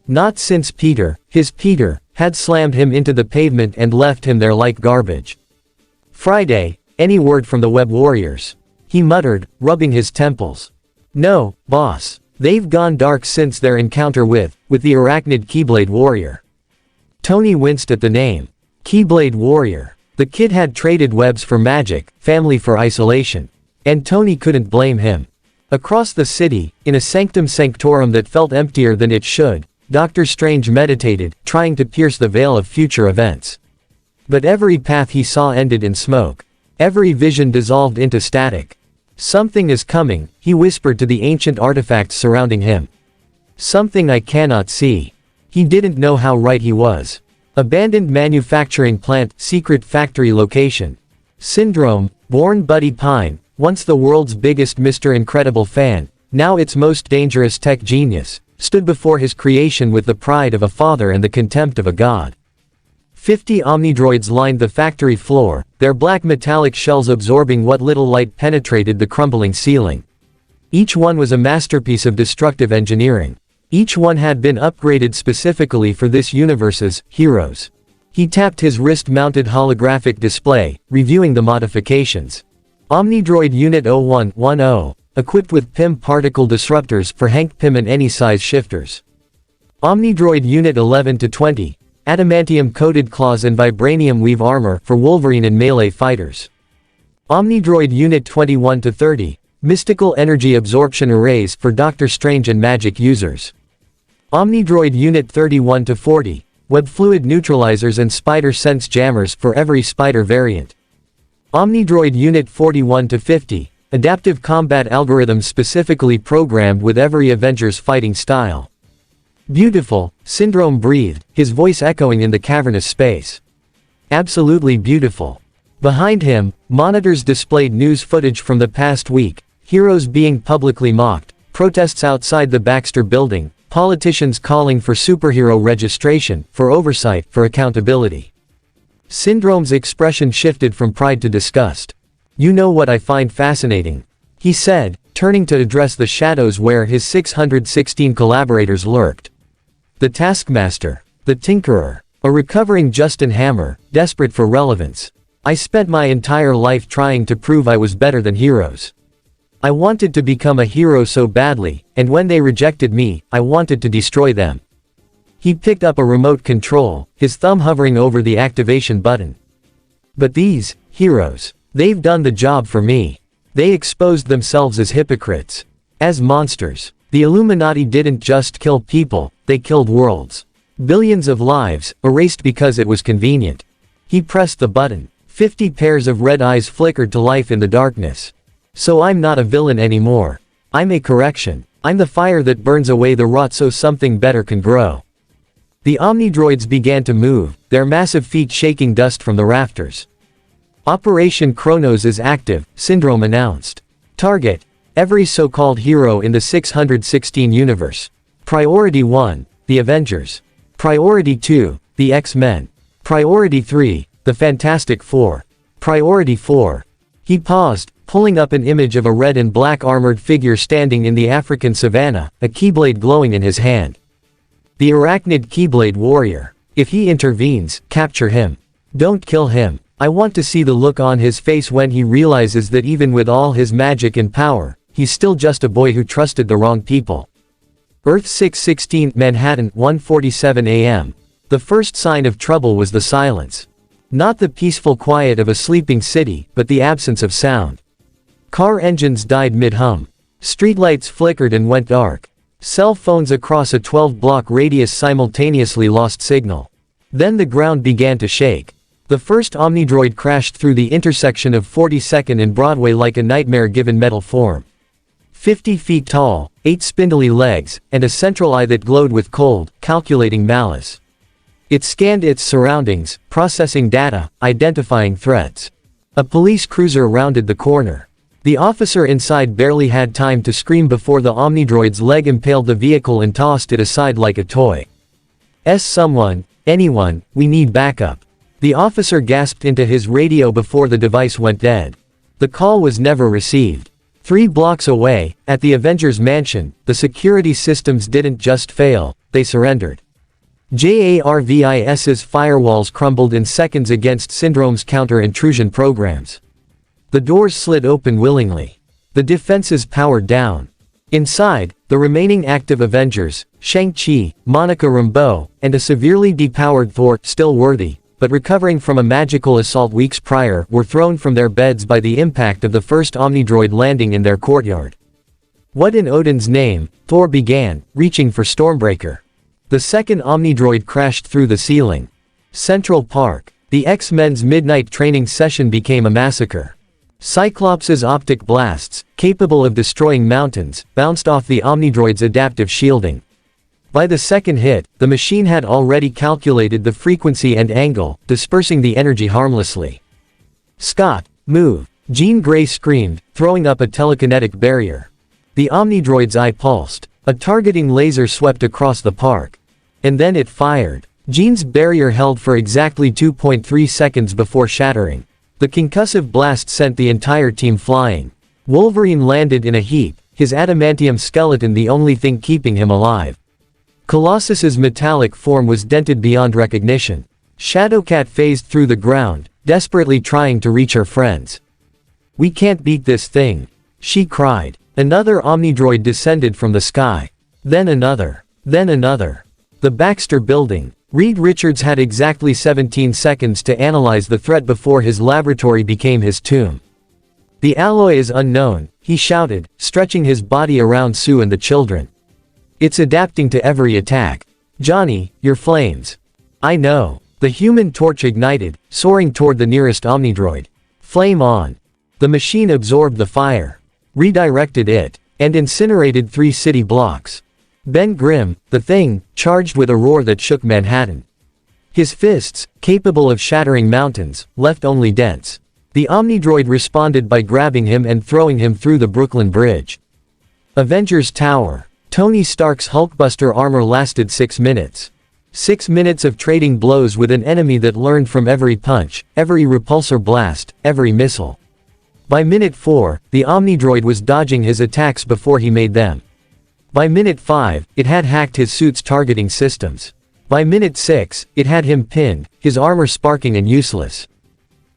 Not since Peter, his Peter, had slammed him into the pavement and left him there like garbage. Friday, any word from the Web Warriors? He muttered, rubbing his temples. No, boss. They've gone dark since their encounter with the arachnid Keyblade warrior. Tony winced at the name. Keyblade warrior. The kid had traded webs for magic, family for isolation. And Tony couldn't blame him. Across the city, in a sanctum sanctorum that felt emptier than it should, Doctor Strange meditated, trying to pierce the veil of future events. But every path he saw ended in smoke. Every vision dissolved into static. Something is coming, he whispered to the ancient artifacts surrounding him. Something I cannot see. He didn't know how right he was. Abandoned manufacturing plant, secret factory location. Syndrome, born Buddy Pine, once the world's biggest Mr. Incredible fan, now its most dangerous tech genius, stood before his creation with the pride of a father and the contempt of a god. 50 omnidroids lined the factory floor, their black metallic shells absorbing what little light penetrated the crumbling ceiling. Each one was a masterpiece of destructive engineering. Each one had been upgraded specifically for this universe's heroes. He tapped his wrist-mounted holographic display, reviewing the modifications. Omnidroid Unit 0110, equipped with PIM particle disruptors for Hank Pym and any size shifters. Omnidroid Unit 11-20, adamantium-coated claws and vibranium weave armor for Wolverine and melee fighters. Omnidroid Unit 21-30, mystical energy absorption arrays for Doctor Strange and magic users. Omnidroid Unit 31-40, web fluid neutralizers and spider sense jammers for every spider variant. Omnidroid Unit 41-50, adaptive combat algorithms specifically programmed with every Avengers fighting style. Beautiful, Syndrome breathed, his voice echoing in the cavernous space. Absolutely beautiful. Behind him, monitors displayed news footage from the past week, heroes being publicly mocked, protests outside the Baxter building, politicians calling for superhero registration, for oversight, for accountability. Syndrome's expression shifted from pride to disgust. You know what I find fascinating? He said, turning to address the shadows where his 616 collaborators lurked. The Taskmaster. The Tinkerer. A recovering Justin Hammer, desperate for relevance. I spent my entire life trying to prove I was better than heroes. I wanted to become a hero so badly, and when they rejected me, I wanted to destroy them. He picked up a remote control, his thumb hovering over the activation button. But these heroes, they've done the job for me. They exposed themselves as hypocrites. As monsters. The Illuminati didn't just kill people, they killed worlds. Billions of lives, erased because it was convenient. He pressed the button. 50 pairs of red eyes flickered to life in the darkness. So I'm not a villain anymore. I'm a correction. I'm the fire that burns away the rot so something better can grow. The Omnidroids began to move, their massive feet shaking dust from the rafters. Operation Kronos is active, Syndrome announced. Target: every so-called hero in the 616 universe. Priority 1, the Avengers. Priority 2, the X-Men. Priority 3, the Fantastic Four. Priority 4. He paused, pulling up an image of a red and black armored figure standing in the African savannah, a keyblade glowing in his hand. The arachnid keyblade warrior. If he intervenes, capture him. Don't kill him. I want to see the look on his face when he realizes that even with all his magic and power, he's still just a boy who trusted the wrong people. Earth 616, Manhattan, 1:47 a.m. The first sign of trouble was the silence. Not the peaceful quiet of a sleeping city, but the absence of sound. Car engines died mid-hum. Streetlights flickered and went dark. Cell phones across a 12-block radius simultaneously lost signal. Then the ground began to shake. The first Omnidroid crashed through the intersection of 42nd and Broadway like a nightmare given metal form. 50 feet tall, 8 spindly legs, and a central eye that glowed with cold, calculating malice. It scanned its surroundings, processing data, identifying threats. A police cruiser rounded the corner. The officer inside barely had time to scream before the Omnidroid's leg impaled the vehicle and tossed it aside like a toy. Someone, anyone, we need backup. The officer gasped into his radio before the device went dead. The call was never received. 3 blocks away, at the Avengers mansion, the security systems didn't just fail, they surrendered. JARVIS's firewalls crumbled in seconds against Syndrome's counter-intrusion programs. The doors slid open willingly. The defenses powered down. Inside, the remaining active Avengers, Shang-Chi, Monica Rambeau, and a severely depowered Thor, still worthy, but recovering from a magical assault weeks prior, were thrown from their beds by the impact of the first Omnidroid landing in their courtyard. What in Odin's name? Thor began, reaching for Stormbreaker. The second Omnidroid crashed through the ceiling. Central Park. The X-Men's midnight training session became a massacre. Cyclops' optic blasts, capable of destroying mountains, bounced off the Omnidroid's adaptive shielding. By the second hit, the machine had already calculated the frequency and angle, dispersing the energy harmlessly. Scott, move! Jean Grey screamed, throwing up a telekinetic barrier. The Omnidroid's eye pulsed. A targeting laser swept across the park. And then it fired. Jean's barrier held for exactly 2.3 seconds before shattering. The concussive blast sent the entire team flying. Wolverine landed in a heap, his adamantium skeleton the only thing keeping him alive. Colossus's metallic form was dented beyond recognition. Shadowcat phased through the ground, desperately trying to reach her friends. "We can't beat this thing," she cried. Another Omnidroid descended from the sky. Then another. Then another. The Baxter Building. Reed Richards had exactly 17 seconds to analyze the threat before his laboratory became his tomb. "The alloy is unknown," he shouted, stretching his body around Sue and the children. "It's adapting to every attack. Johnny, your flames." "I know." The Human Torch ignited, soaring toward the nearest Omnidroid. "Flame on." The machine absorbed the fire, redirected it, and incinerated 3 city blocks. Ben Grimm, the Thing, charged with a roar that shook Manhattan. His fists, capable of shattering mountains, left only dents. The Omnidroid responded by grabbing him and throwing him through the Brooklyn Bridge. Avengers Tower. Tony Stark's Hulkbuster armor lasted 6 minutes. 6 minutes of trading blows with an enemy that learned from every punch, every repulsor blast, every missile. By minute 4, the Omnidroid was dodging his attacks before he made them. By minute 5, it had hacked his suit's targeting systems. By minute 6, it had him pinned, his armor sparking and useless.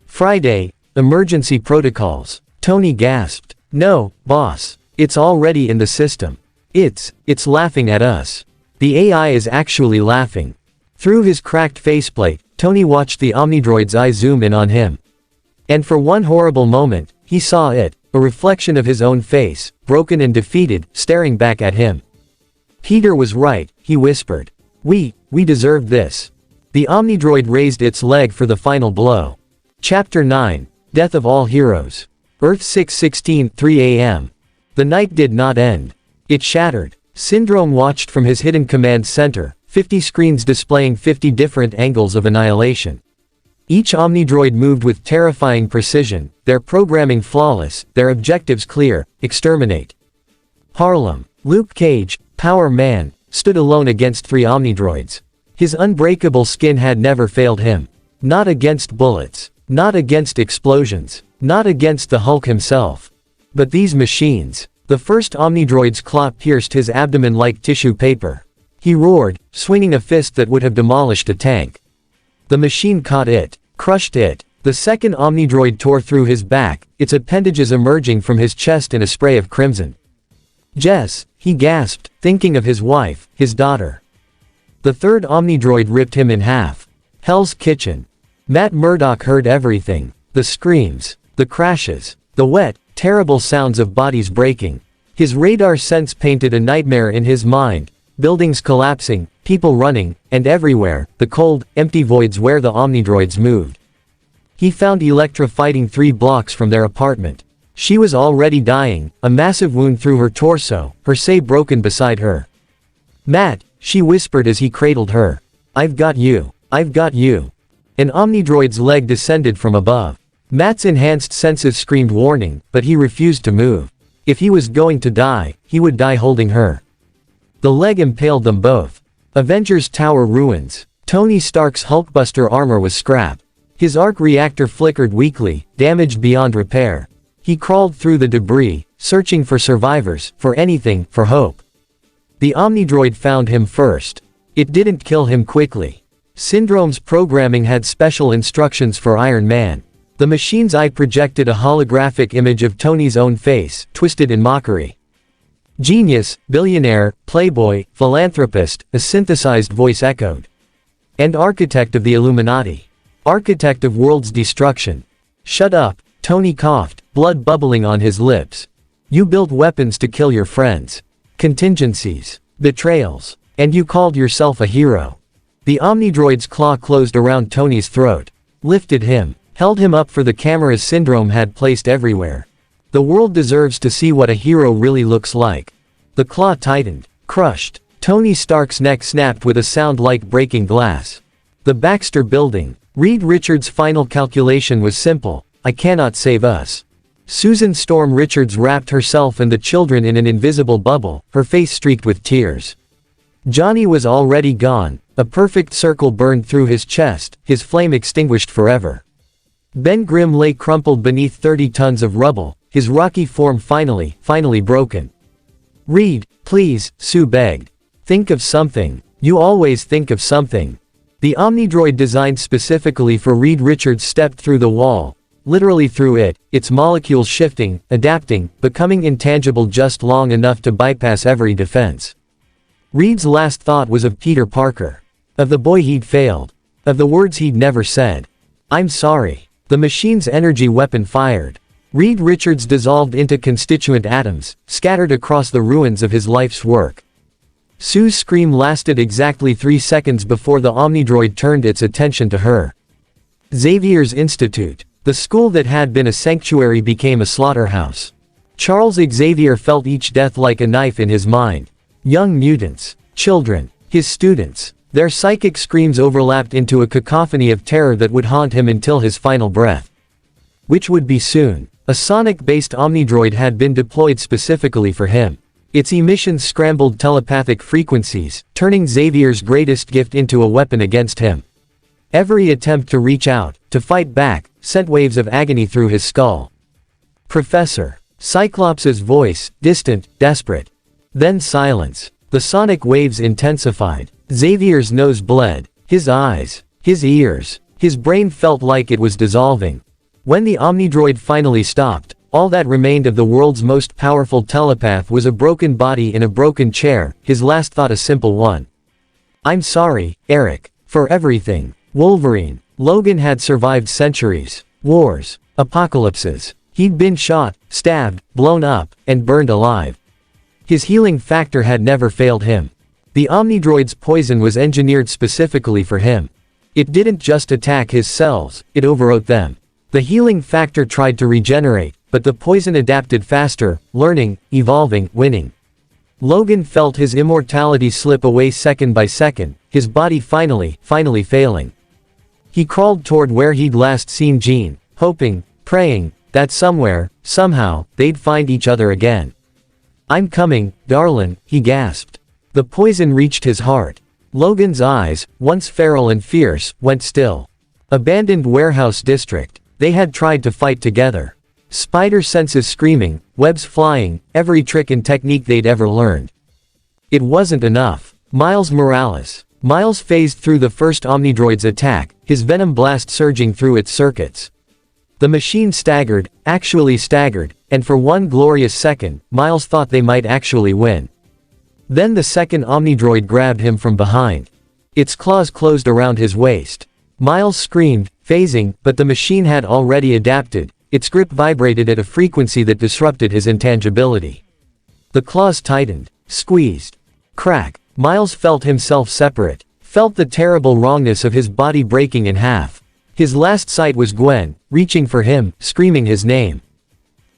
Friday, emergency protocols. Tony gasped. No, boss. It's already in the system. It's laughing at us. The AI is actually laughing. Through his cracked faceplate, Tony watched the Omnidroid's eye zoom in on him. And for one horrible moment, he saw it, a reflection of his own face, broken and defeated, staring back at him. Peter was right, he whispered. We deserved this. The Omnidroid raised its leg for the final blow. Chapter 9, Death of All Heroes. Earth 6:16, 3 a.m. The night did not end. It shattered. Syndrome watched from his hidden command center, 50 screens displaying 50 different angles of annihilation. Each Omnidroid moved with terrifying precision, their programming flawless, their objectives clear: exterminate. Harlem, Luke Cage, Power Man, stood alone against 3 Omnidroids. His unbreakable skin had never failed him. Not against bullets. Not against explosions. Not against the Hulk himself. But these machines. The first Omnidroid's claw pierced his abdomen like tissue paper. He roared, swinging a fist that would have demolished a tank. The machine caught it, crushed it. The second Omnidroid tore through his back, its appendages emerging from his chest in a spray of crimson. Jess, he gasped, thinking of his wife, his daughter. The third Omnidroid ripped him in half. Hell's Kitchen. Matt Murdock heard everything. The screams, the crashes, the wet, terrible sounds of bodies breaking. His radar sense painted a nightmare in his mind. Buildings collapsing, people running, and everywhere, the cold, empty voids where the Omnidroids moved. He found Electra fighting 3 blocks from their apartment. She was already dying, a massive wound through her torso, her say broken beside her. Matt, she whispered as he cradled her. I've got you. I've got you. An Omnidroid's leg descended from above. Matt's enhanced senses screamed warning, but he refused to move. If he was going to die, he would die holding her. The leg impaled them both. Avengers Tower ruins. Tony Stark's Hulkbuster armor was scrap. His arc reactor flickered weakly, damaged beyond repair. He crawled through the debris, searching for survivors, for anything, for hope. The Omnidroid found him first. It didn't kill him quickly. Syndrome's programming had special instructions for Iron Man. The machine's eye projected a holographic image of Tony's own face, twisted in mockery. Genius, billionaire, playboy, philanthropist, a synthesized voice echoed. And architect of the Illuminati. Architect of world's destruction. Shut up, Tony coughed, blood bubbling on his lips. You built weapons to kill your friends. Contingencies. Betrayals. And you called yourself a hero. The Omnidroid's claw closed around Tony's throat. Lifted him. Held him up for the cameras Syndrome had placed everywhere. The world deserves to see what a hero really looks like. The claw tightened. Crushed. Tony Stark's neck snapped with a sound like breaking glass. The Baxter Building. Reed Richards' final calculation was simple. I cannot save us. Susan Storm Richards wrapped herself and the children in an invisible bubble, her face streaked with tears. Johnny was already gone. A perfect circle burned through his chest, his flame extinguished forever. Ben Grimm lay crumpled beneath 30 tons of rubble, his rocky form finally broken. Reed, please, Sue begged. Think of something. You always think of something. The Omnidroid designed specifically for Reed Richards stepped through the wall. Literally through it, its molecules shifting, adapting, becoming intangible just long enough to bypass every defense. Reed's last thought was of Peter Parker. Of the boy he'd failed. Of the words he'd never said. I'm sorry. The machine's energy weapon fired. Reed Richards dissolved into constituent atoms, scattered across the ruins of his life's work. Sue's scream lasted exactly 3 seconds before the Omnidroid turned its attention to her. Xavier's Institute. The school that had been a sanctuary became a slaughterhouse. Charles Xavier felt each death like a knife in his mind. Young mutants. Children. His students. Their psychic screams overlapped into a cacophony of terror that would haunt him until his final breath. Which would be soon. A sonic-based Omnidroid had been deployed specifically for him. Its emissions scrambled telepathic frequencies, turning Xavier's greatest gift into a weapon against him. Every attempt to reach out, to fight back, sent waves of agony through his skull. Professor. Cyclops' voice, distant, desperate. Then silence. The sonic waves intensified. Xavier's nose bled. His eyes. His ears. His brain felt like it was dissolving. When the Omnidroid finally stopped, All that remained of the world's most powerful telepath was a broken body in a broken chair, his last thought a simple one. I'm sorry, Eric, for everything. Wolverine. Logan had survived centuries, wars, apocalypses. He'd been shot, stabbed, blown up, and burned alive. His healing factor had never failed him. The Omnidroid's poison was engineered specifically for him. It didn't just attack his cells, it overwrote them. The healing factor tried to regenerate, but the poison adapted faster, learning, evolving, winning. Logan felt his immortality slip away second by second, his body finally failing. He crawled toward where he'd last seen Jean, hoping, praying, that somewhere, somehow, they'd find each other again. I'm coming, darlin', he gasped. The poison reached his heart. Logan's eyes, once feral and fierce, went still. Abandoned warehouse district. They had tried to fight together. Spider senses screaming, webs flying, every trick and technique they'd ever learned. It wasn't enough. Miles Morales. Miles phased through the first Omnidroid's attack, his venom blast surging through its circuits. The machine staggered, actually staggered, and for one glorious second, Miles thought they might actually win. Then the second Omnidroid grabbed him from behind. Its claws closed around his waist. Miles screamed, phasing, but the machine had already adapted. Its grip vibrated at a frequency that disrupted his intangibility. The claws tightened, squeezed. Crack. Miles felt himself separate, felt the terrible wrongness of his body breaking in half. His last sight was Gwen, reaching for him, screaming his name.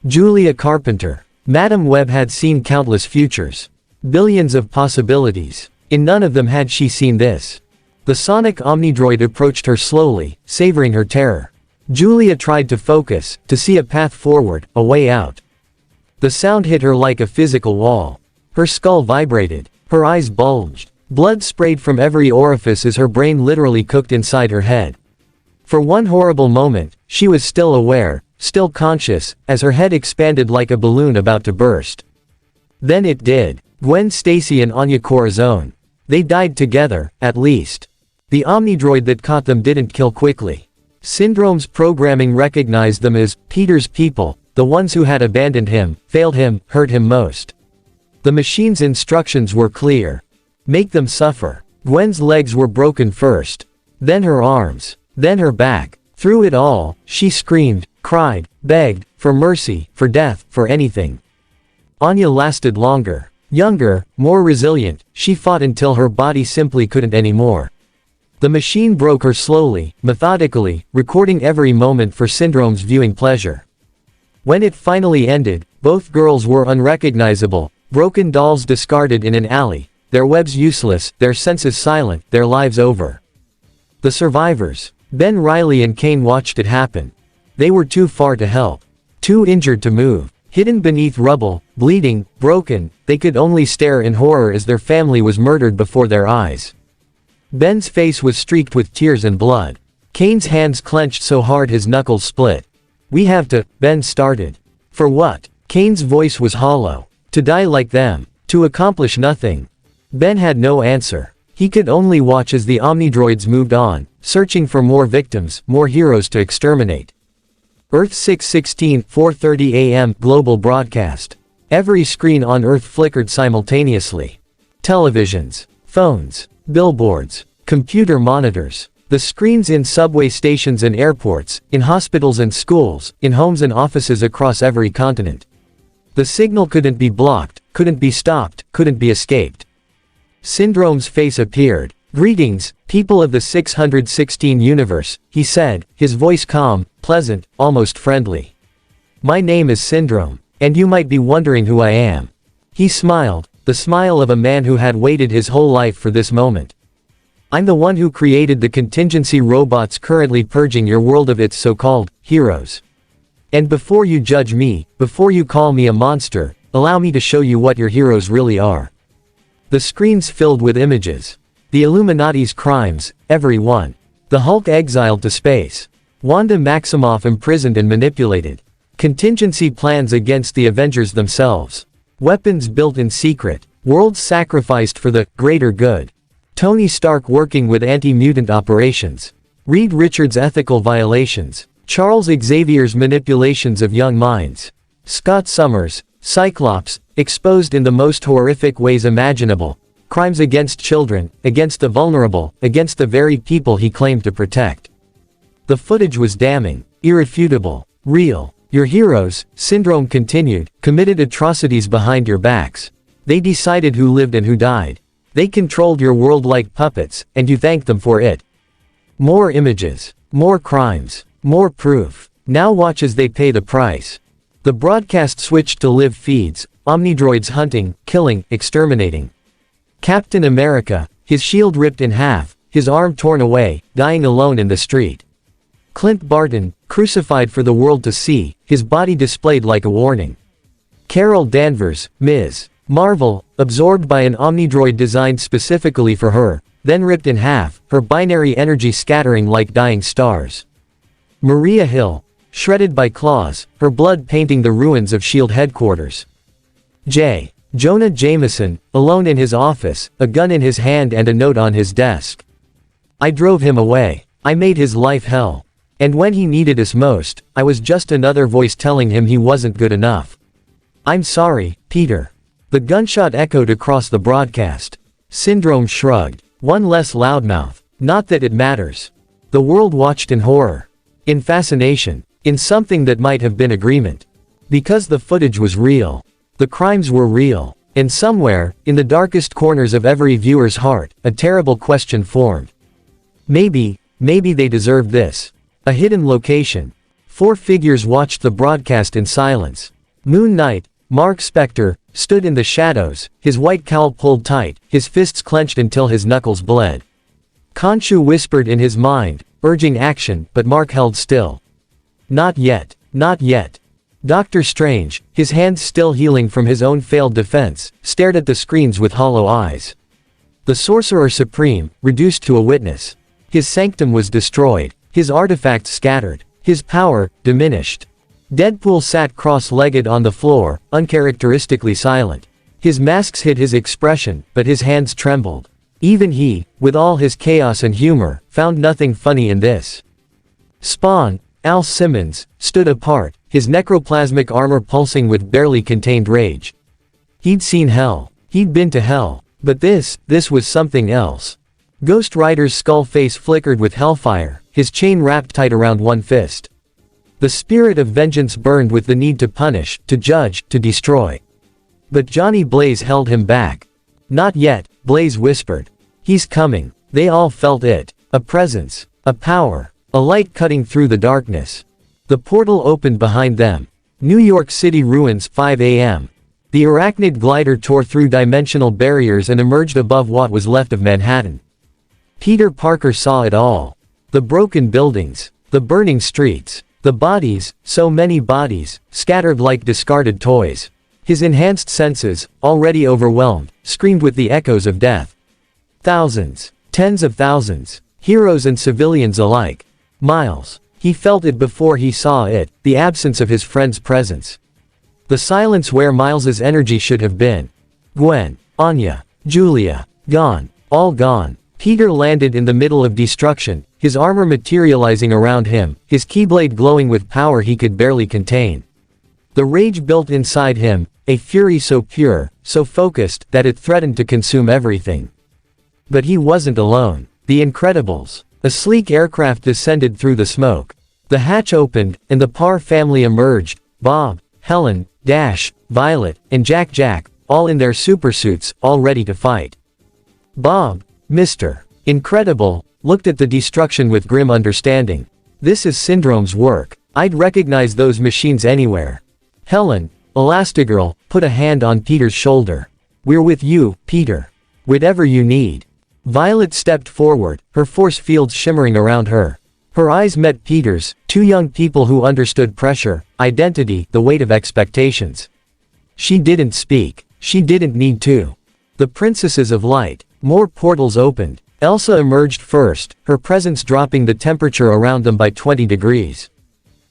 Julia Carpenter. Madame Web had seen countless futures. Billions of possibilities. In none of them had she seen this. The sonic Omnidroid approached her slowly, savoring her terror. Julia tried to focus, to see a path forward, a way out. The sound hit her like a physical wall. Her skull vibrated. Her eyes bulged. Blood sprayed from every orifice as her brain literally cooked inside her head. For one horrible moment, she was still aware, still conscious, as her head expanded like a balloon about to burst. Then it did. Gwen Stacy and Anya Corazon. They died together, at least. The Omnidroid that caught them didn't kill quickly. Syndrome's programming recognized them as Peter's people, the ones who had abandoned him, failed him, hurt him most. The machine's instructions were clear. Make them suffer. Gwen's legs were broken first. Then her arms. Then her back. Through it all, she screamed, cried, begged, for mercy, for death, for anything. Anya lasted longer. Younger, more resilient, she fought until her body simply couldn't anymore. The machine broke her slowly, methodically, recording every moment for Syndrome's viewing pleasure. When it finally ended, both girls were unrecognizable, broken dolls discarded in an alley, their webs useless, their senses silent, their lives over. The survivors. Ben Reilly and Kane watched it happen. They were too far to help. Too injured to move. Hidden beneath rubble, bleeding, broken, they could only stare in horror as their family was murdered before their eyes. Ben's face was streaked with tears and blood. Kane's hands clenched so hard his knuckles split. We have to, Ben started. For what? Kane's voice was hollow. To die like them. To accomplish nothing. Ben had no answer. He could only watch as the Omnidroids moved on, searching for more victims, more heroes to exterminate. Earth 616, 4:30 a.m. Global broadcast. Every screen on Earth flickered simultaneously. Televisions, phones, billboards, computer monitors. The screens in subway stations and airports, in hospitals and schools, in homes and offices across every continent. The signal couldn't be blocked, couldn't be stopped, couldn't be escaped. Syndrome's face appeared. Greetings, people of the 616 universe, he said, his voice calm, pleasant, almost friendly. My name is Syndrome, and you might be wondering who I am. He smiled, the smile of a man who had waited his whole life for this moment. I'm the one who created the contingency robots currently purging your world of its so-called heroes. And before you judge me, before you call me a monster, allow me to show you what your heroes really are. The screens filled with images. The Illuminati's crimes, every one. The Hulk exiled to space. Wanda Maximoff imprisoned and manipulated. Contingency plans against the Avengers themselves. Weapons built in secret. Worlds sacrificed for the greater good. Tony Stark working with anti-mutant operations. Reed Richards' ethical violations. Charles Xavier's manipulations of young minds. Scott Summers, Cyclops, exposed in the most horrific ways imaginable. Crimes against children, against the vulnerable, against the very people he claimed to protect. The footage was damning, irrefutable, real. Your heroes, Syndrome continued, committed atrocities behind your backs. They decided who lived and who died. They controlled your world like puppets, and you thanked them for it. More images. More crimes. More proof. Now watch as they pay the price. The broadcast switched to live feeds, omnidroids hunting, killing, exterminating. Captain America, his shield ripped in half, his arm torn away, dying alone in the street. Clint Barton, crucified for the world to see, his body displayed like a warning. Carol Danvers, Ms. Marvel, absorbed by an omnidroid designed specifically for her, then ripped in half, her binary energy scattering like dying stars. Maria Hill, shredded by claws, her blood painting the ruins of S.H.I.E.L.D. headquarters. J. Jonah Jameson, alone in his office, a gun in his hand and a note on his desk. I drove him away. I made his life hell. And when he needed us most, I was just another voice telling him he wasn't good enough. I'm sorry, Peter. The gunshot echoed across the broadcast. Syndrome shrugged. One less loudmouth. Not that it matters. The world watched in horror. In fascination. In something that might have been agreement. Because the footage was real. The crimes were real. And somewhere, in the darkest corners of every viewer's heart, a terrible question formed. Maybe they deserved this. A hidden location. 4 figures watched the broadcast in silence. Moon Knight, Mark Spector, stood in the shadows, his white cowl pulled tight, his fists clenched until his knuckles bled. Khonshu whispered in his mind, urging action, but Mark held still. Not yet. Not yet. Doctor Strange, his hands still healing from his own failed defense, stared at the screens with hollow eyes. The Sorcerer Supreme, reduced to a witness. His sanctum was destroyed. His artifacts scattered. His power, diminished. Deadpool sat cross-legged on the floor, uncharacteristically silent. His masks hid his expression, but his hands trembled. Even he, with all his chaos and humor, found nothing funny in this. Spawn, Al Simmons, stood apart, his necroplasmic armor pulsing with barely contained rage. He'd seen hell. He'd been to hell. But this was something else. Ghost Rider's skull face flickered with hellfire, his chain wrapped tight around one fist. The spirit of vengeance burned with the need to punish, to judge, to destroy. But Johnny Blaze held him back. Not yet, Blaze whispered. He's coming. They all felt it. A presence. A power. A light cutting through the darkness. The portal opened behind them. New York City ruins 5 a.m. The arachnid glider tore through dimensional barriers and emerged above what was left of Manhattan. Peter Parker saw it all. The broken buildings. The burning streets. The bodies, so many bodies, scattered like discarded toys. His enhanced senses, already overwhelmed, screamed with the echoes of death. Thousands. Tens of thousands. Heroes and civilians alike. Miles. He felt it before he saw it, the absence of his friend's presence. The silence where Miles's energy should have been. Gwen. Anya. Julia. Gone. All gone. Peter landed in the middle of destruction, his armor materializing around him, his keyblade glowing with power he could barely contain. The rage built inside him, a fury so pure, so focused, that it threatened to consume everything. But he wasn't alone. The Incredibles. A sleek aircraft descended through the smoke. The hatch opened, and the Parr family emerged, Bob, Helen, Dash, Violet, and Jack, all in their supersuits, all ready to fight. Bob, Mr. Incredible, looked at the destruction with grim understanding. This is Syndrome's work. I'd recognize those machines anywhere. Helen, Elastigirl, put a hand on Peter's shoulder. We're with you, Peter. Whatever you need. Violet stepped forward, her force field shimmering around her. Her eyes met Peter's, 2 young people who understood pressure, identity, the weight of expectations. She didn't speak. She didn't need to. The Princesses of Light. More portals opened. Elsa emerged first, her presence dropping the temperature around them by 20 degrees.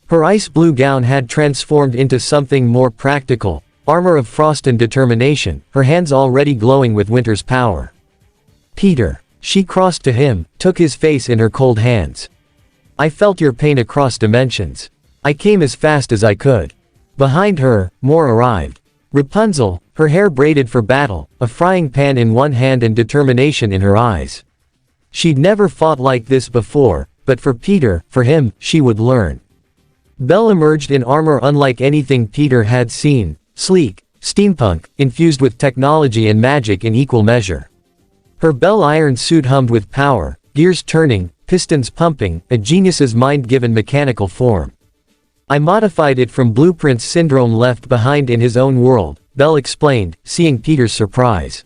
Her ice blue gown had transformed into something more practical, armor of frost and determination, her hands already glowing with winter's power. Peter. She crossed to him, took his face in her cold hands. I felt your pain across dimensions. I came as fast as I could. Behind her, more arrived. Rapunzel, her hair braided for battle, a frying pan in one hand and determination in her eyes. She'd never fought like this before, but for Peter, for him, she would learn. Belle emerged in armor unlike anything Peter had seen, sleek, steampunk, infused with technology and magic in equal measure. Her Belle iron suit hummed with power, gears turning, pistons pumping, a genius's mind-given mechanical form. I modified it from blueprints Syndrome left behind in his own world, Belle explained, seeing Peter's surprise.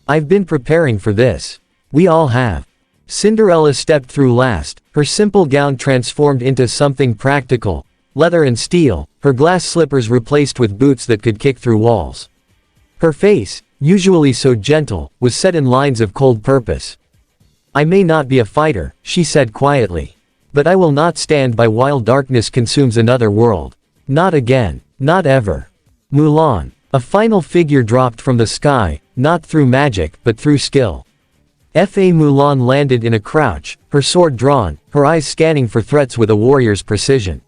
I've been preparing for this. We all have. Cinderella stepped through last, her simple gown transformed into something practical, leather and steel, her glass slippers replaced with boots that could kick through walls. Her face, usually so gentle, was set in lines of cold purpose. I may not be a fighter, she said quietly. But I will not stand by while darkness consumes another world. Not again. Not ever. Mulan. A final figure dropped from the sky, not through magic, but through skill. Mulan landed in a crouch, her sword drawn, her eyes scanning for threats with a warrior's precision.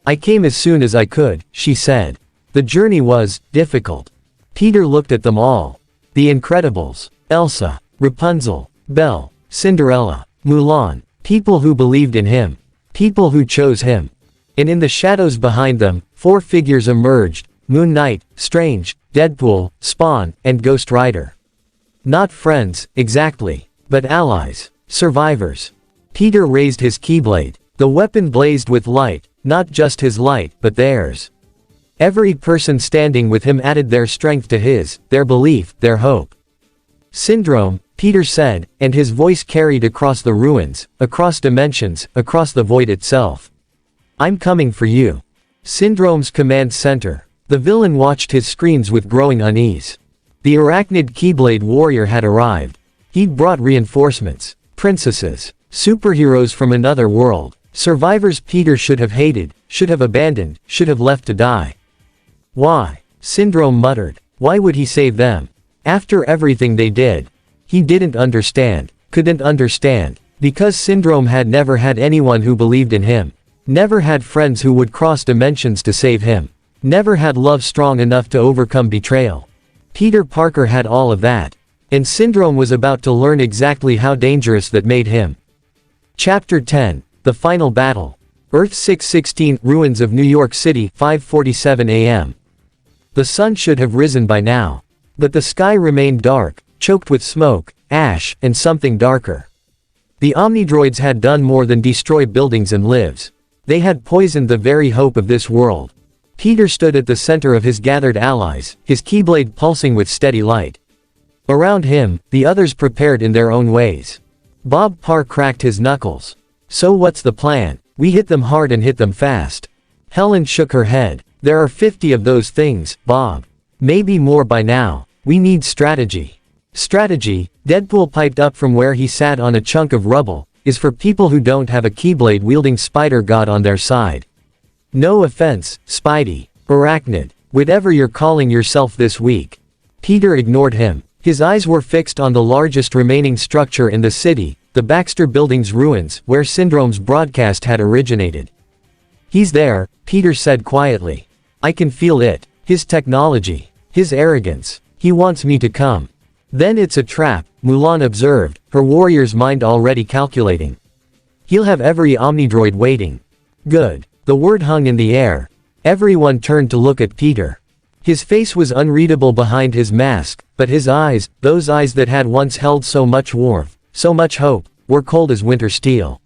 I came as soon as I could, she said. The journey was difficult. Peter looked at them all. The Incredibles. Elsa. Rapunzel. Belle. Cinderella. Mulan. People who believed in him. People who chose him. And in the shadows behind them, 4 figures emerged: Moon Knight, Strange, Deadpool, Spawn, and Ghost Rider. Not friends, exactly, but allies. Survivors. Peter raised his keyblade. The weapon blazed with light, not just his light, but theirs. Every person standing with him added their strength to his, their belief, their hope. Syndrome, Peter said, and his voice carried across the ruins, across dimensions, across the void itself. I'm coming for you. Syndrome's command center. The villain watched his screens with growing unease. The arachnid Keyblade warrior had arrived. He'd brought reinforcements. Princesses. Superheroes from another world. Survivors Peter should have hated, should have abandoned, should have left to die. Why? Syndrome muttered. Why would he save them? After everything they did. He didn't understand, couldn't understand, because Syndrome had never had anyone who believed in him. Never had friends who would cross dimensions to save him. Never had love strong enough to overcome betrayal. Peter Parker had all of that. And Syndrome was about to learn exactly how dangerous that made him. Chapter 10. The Final Battle. Earth 616, Ruins of New York City, 5:47 a.m. The sun should have risen by now. But the sky remained dark, choked with smoke, ash, and something darker. The Omnidroids had done more than destroy buildings and lives. They had poisoned the very hope of this world. Peter stood at the center of his gathered allies, his keyblade pulsing with steady light. Around him, the others prepared in their own ways. Bob Parr cracked his knuckles. So what's the plan? We hit them hard and hit them fast. Helen shook her head. There are 50 of those things, Bob. Maybe more by now. We need strategy. Strategy, Deadpool piped up from where he sat on a chunk of rubble, is for people who don't have a keyblade-wielding spider god on their side. No offense, Spidey, Arachnid, whatever you're calling yourself this week. Peter ignored him. His eyes were fixed on the largest remaining structure in the city, the Baxter Building's ruins, where Syndrome's broadcast had originated. He's there, Peter said quietly. I can feel it. His technology. His arrogance. He wants me to come. Then it's a trap, Mulan observed, her warrior's mind already calculating. He'll have every Omnidroid waiting. Good. The word hung in the air. Everyone turned to look at Peter. His face was unreadable behind his mask, but his eyes, those eyes that had once held so much warmth, so much hope, were cold as winter steel.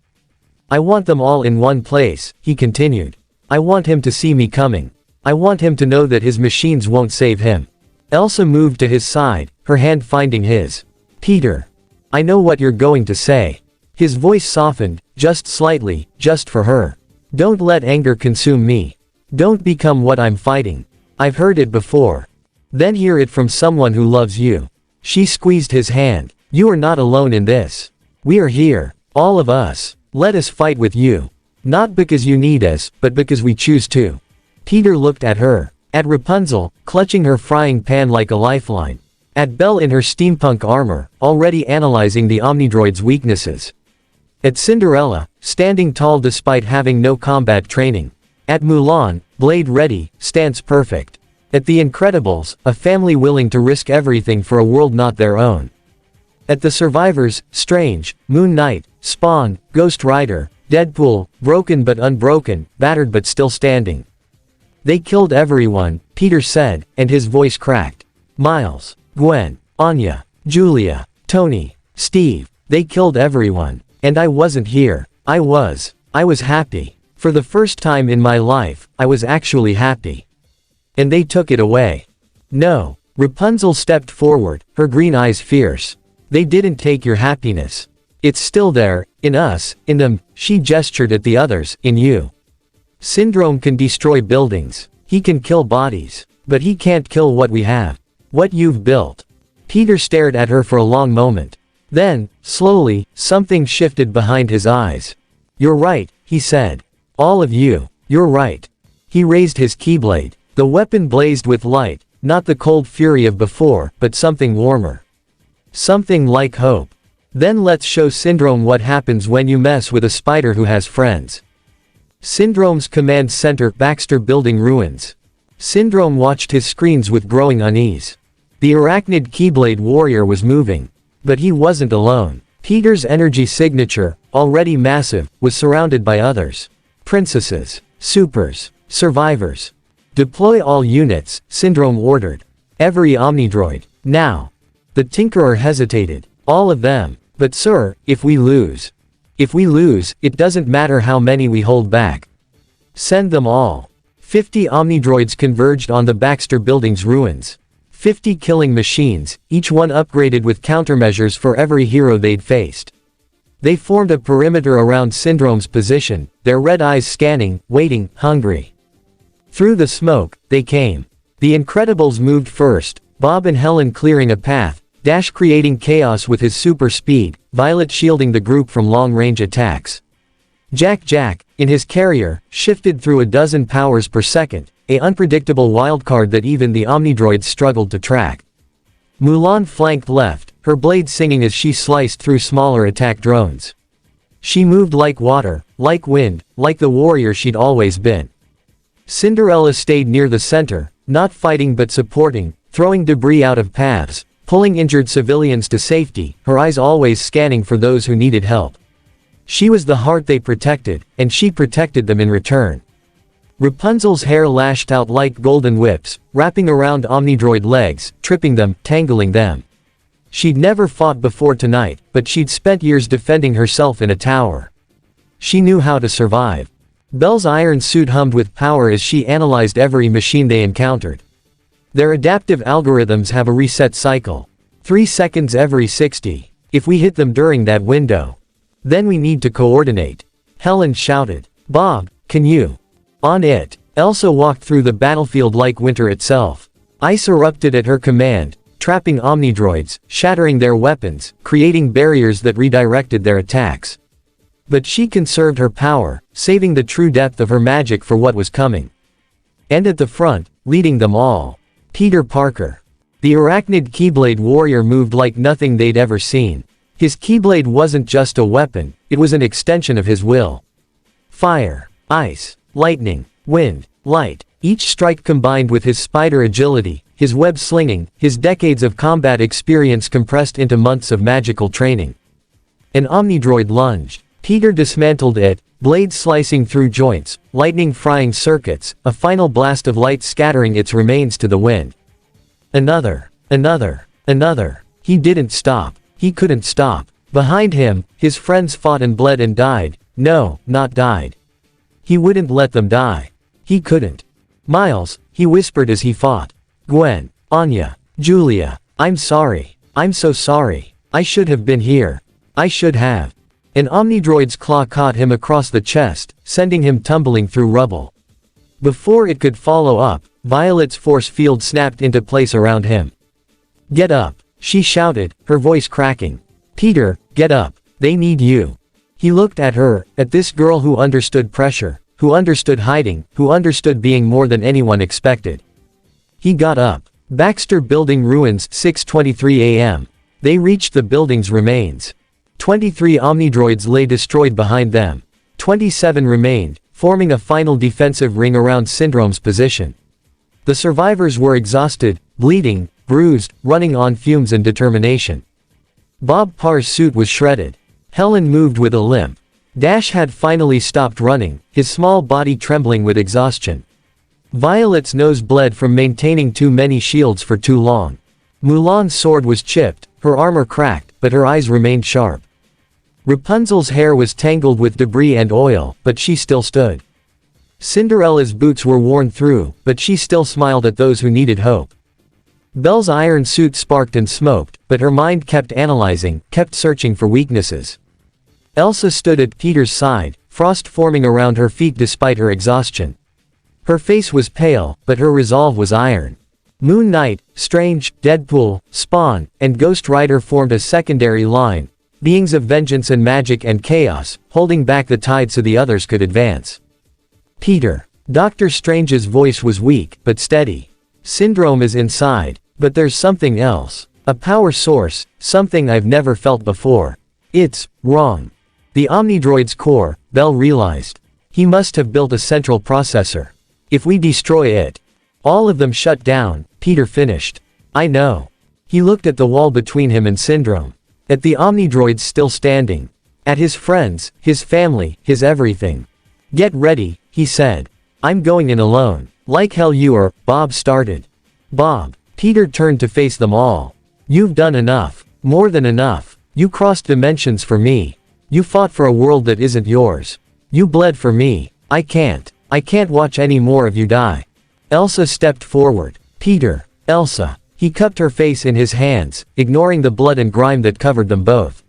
I want them all in one place, he continued. I want him to see me coming. I want him to know that his machines won't save him. Elsa moved to his side, her hand finding his. Peter. I know what you're going to say. His voice softened, just slightly, just for her. Don't let anger consume me. Don't become what I'm fighting. I've heard it before. Then hear it from someone who loves you. She squeezed his hand. You are not alone in this. We are here. All of us. Let us fight with you. Not because you need us, but because we choose to. Peter looked at her. At Rapunzel, clutching her frying pan like a lifeline. At Belle in her steampunk armor, already analyzing the Omnidroid's weaknesses. At Cinderella, standing tall despite having no combat training. At Mulan, blade ready, stance perfect. At The Incredibles, a family willing to risk everything for a world not their own. At The Survivors, Strange, Moon Knight, Spawn, Ghost Rider, Deadpool, broken but unbroken, battered but still standing. They killed everyone, Peter said, and his voice cracked. Miles, Gwen, Anya, Julia, Tony, Steve, they killed everyone. And I wasn't here. I was happy. For the first time in my life, I was actually happy. And they took it away. No. Rapunzel stepped forward, her green eyes fierce. They didn't take your happiness. It's still there, in us, in them, she gestured at the others, in you. Syndrome can destroy buildings. He can kill bodies. But he can't kill what we have. What you've built. Peter stared at her for a long moment. Then, slowly, something shifted behind his eyes. You're right, he said. All of you, you're right. He raised his keyblade. The weapon blazed with light, not the cold fury of before, but something warmer. Something like hope. Then let's show Syndrome what happens when you mess with a spider who has friends. Syndrome's command center, Baxter Building ruins. Syndrome watched his screens with growing unease. The arachnid Keyblade warrior was moving. But he wasn't alone. Peter's energy signature, already massive, was surrounded by others. Princesses, supers, survivors. Deploy all units, Syndrome ordered. Every Omnidroid, now. The Tinkerer hesitated. All of them. But sir, if we lose. If we lose, it doesn't matter how many we hold back. Send them all. 50 Omnidroids converged on the Baxter Building's ruins. 50 killing machines, each one upgraded with countermeasures for every hero they'd faced. They formed a perimeter around Syndrome's position, their red eyes scanning, waiting, hungry. Through the smoke, they came. The Incredibles moved first, Bob and Helen clearing a path, Dash creating chaos with his super speed, Violet shielding the group from long-range attacks. Jack, in his carrier, shifted through a dozen powers per second, an unpredictable wildcard that even the Omnidroids struggled to track. Mulan flanked left, her blade singing as she sliced through smaller attack drones. She moved like water, like wind, like the warrior she'd always been. Cinderella stayed near the center, not fighting but supporting, throwing debris out of paths, pulling injured civilians to safety, her eyes always scanning for those who needed help. She was the heart they protected, and she protected them in return. Rapunzel's hair lashed out like golden whips, wrapping around Omnidroid legs, tripping them, tangling them. She'd never fought before tonight, but she'd spent years defending herself in a tower. She knew how to survive. Belle's iron suit hummed with power as she analyzed every machine they encountered. Their adaptive algorithms have a reset cycle. 3 seconds every 60. If we hit them during that window, then we need to coordinate. Helen shouted. Bob, can you? On it. Elsa walked through the battlefield like winter itself. Ice erupted at her command, trapping Omnidroids, shattering their weapons, creating barriers that redirected their attacks. But she conserved her power, saving the true depth of her magic for what was coming. And at the front, leading them all, Peter Parker. The arachnid Keyblade warrior moved like nothing they'd ever seen. His Keyblade wasn't just a weapon, it was an extension of his will. Fire, ice, lightning, wind, light, each strike combined with his spider agility, his web slinging, his decades of combat experience compressed into months of magical training. An Omnidroid lunged. Peter dismantled it, blade slicing through joints, lightning frying circuits, a final blast of light scattering its remains to the wind. Another. He didn't stop. He couldn't stop. Behind him, his friends fought and bled and died. No, not died. He wouldn't let them die. He couldn't. Miles, he whispered as he fought. Gwen, Anya, Julia, I'm sorry. I'm so sorry. I should have been here. I should have. An Omnidroid's claw caught him across the chest, sending him tumbling through rubble. Before it could follow up, Violet's force field snapped into place around him. Get up, she shouted, her voice cracking. Peter, get up. They need you. He looked at her, at this girl who understood pressure, who understood hiding, who understood being more than anyone expected. He got up. Baxter Building ruins, 6:23 a.m. They reached the building's remains. 23 Omnidroids lay destroyed behind them. 27 remained, forming a final defensive ring around Syndrome's position. The survivors were exhausted, bleeding, bruised, running on fumes and determination. Bob Parr's suit was shredded. Helen moved with a limp. Dash had finally stopped running, his small body trembling with exhaustion. Violet's nose bled from maintaining too many shields for too long. Mulan's sword was chipped, her armor cracked, but her eyes remained sharp. Rapunzel's hair was tangled with debris and oil, but she still stood. Cinderella's boots were worn through, but she still smiled at those who needed hope. Belle's iron suit sparked and smoked, but her mind kept analyzing, kept searching for weaknesses. Elsa stood at Peter's side, frost forming around her feet despite her exhaustion. Her face was pale, but her resolve was iron. Moon Knight, Strange, Deadpool, Spawn, and Ghost Rider formed a secondary line, beings of vengeance and magic and chaos, holding back the tide so the others could advance. Peter. Doctor Strange's voice was weak, but steady. Syndrome is inside, but there's something else. A power source, something I've never felt before. It's wrong. The Omnidroid's core, Belle realized. He must have built a central processor. If we destroy it, all of them shut down, Peter finished. I know. He looked at the wall between him and Syndrome. At the Omnidroids still standing. At his friends, his family, his everything. Get ready, he said. I'm going in alone. Like hell you are, Bob started. Bob. Peter turned to face them all. You've done enough. More than enough. You crossed dimensions for me. You fought for a world that isn't yours. You bled for me. I can't watch any more of you die. Elsa stepped forward. Peter. Elsa. He cupped her face in his hands, ignoring the blood and grime that covered them both.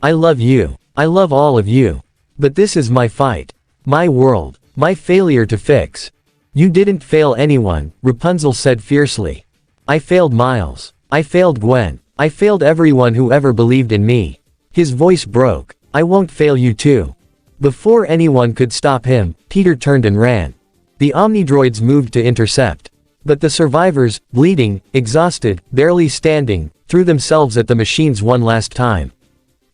I love you. I love all of you. But this is my fight. My world. My failure to fix. You didn't fail anyone, Rapunzel said fiercely. I failed Miles. I failed Gwen. I failed everyone who ever believed in me. His voice broke. I won't fail you too. Before anyone could stop him, Peter turned and ran. The Omnidroids moved to intercept. But the survivors, bleeding, exhausted, barely standing, threw themselves at the machines one last time.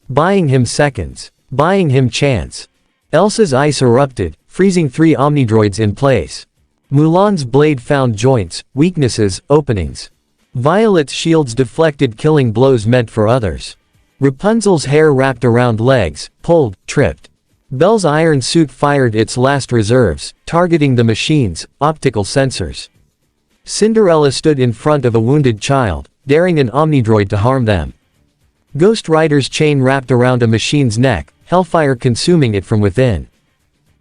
Buying him seconds. Buying him chance. Elsa's ice erupted, freezing 3 Omnidroids in place. Mulan's blade found joints, weaknesses, openings. Violet's shields deflected killing blows meant for others. Rapunzel's hair wrapped around legs, pulled, tripped. Belle's iron suit fired its last reserves, targeting the machines, optical sensors. Cinderella stood in front of a wounded child, daring an Omnidroid to harm them. Ghost Rider's chain wrapped around a machine's neck, hellfire consuming it from within.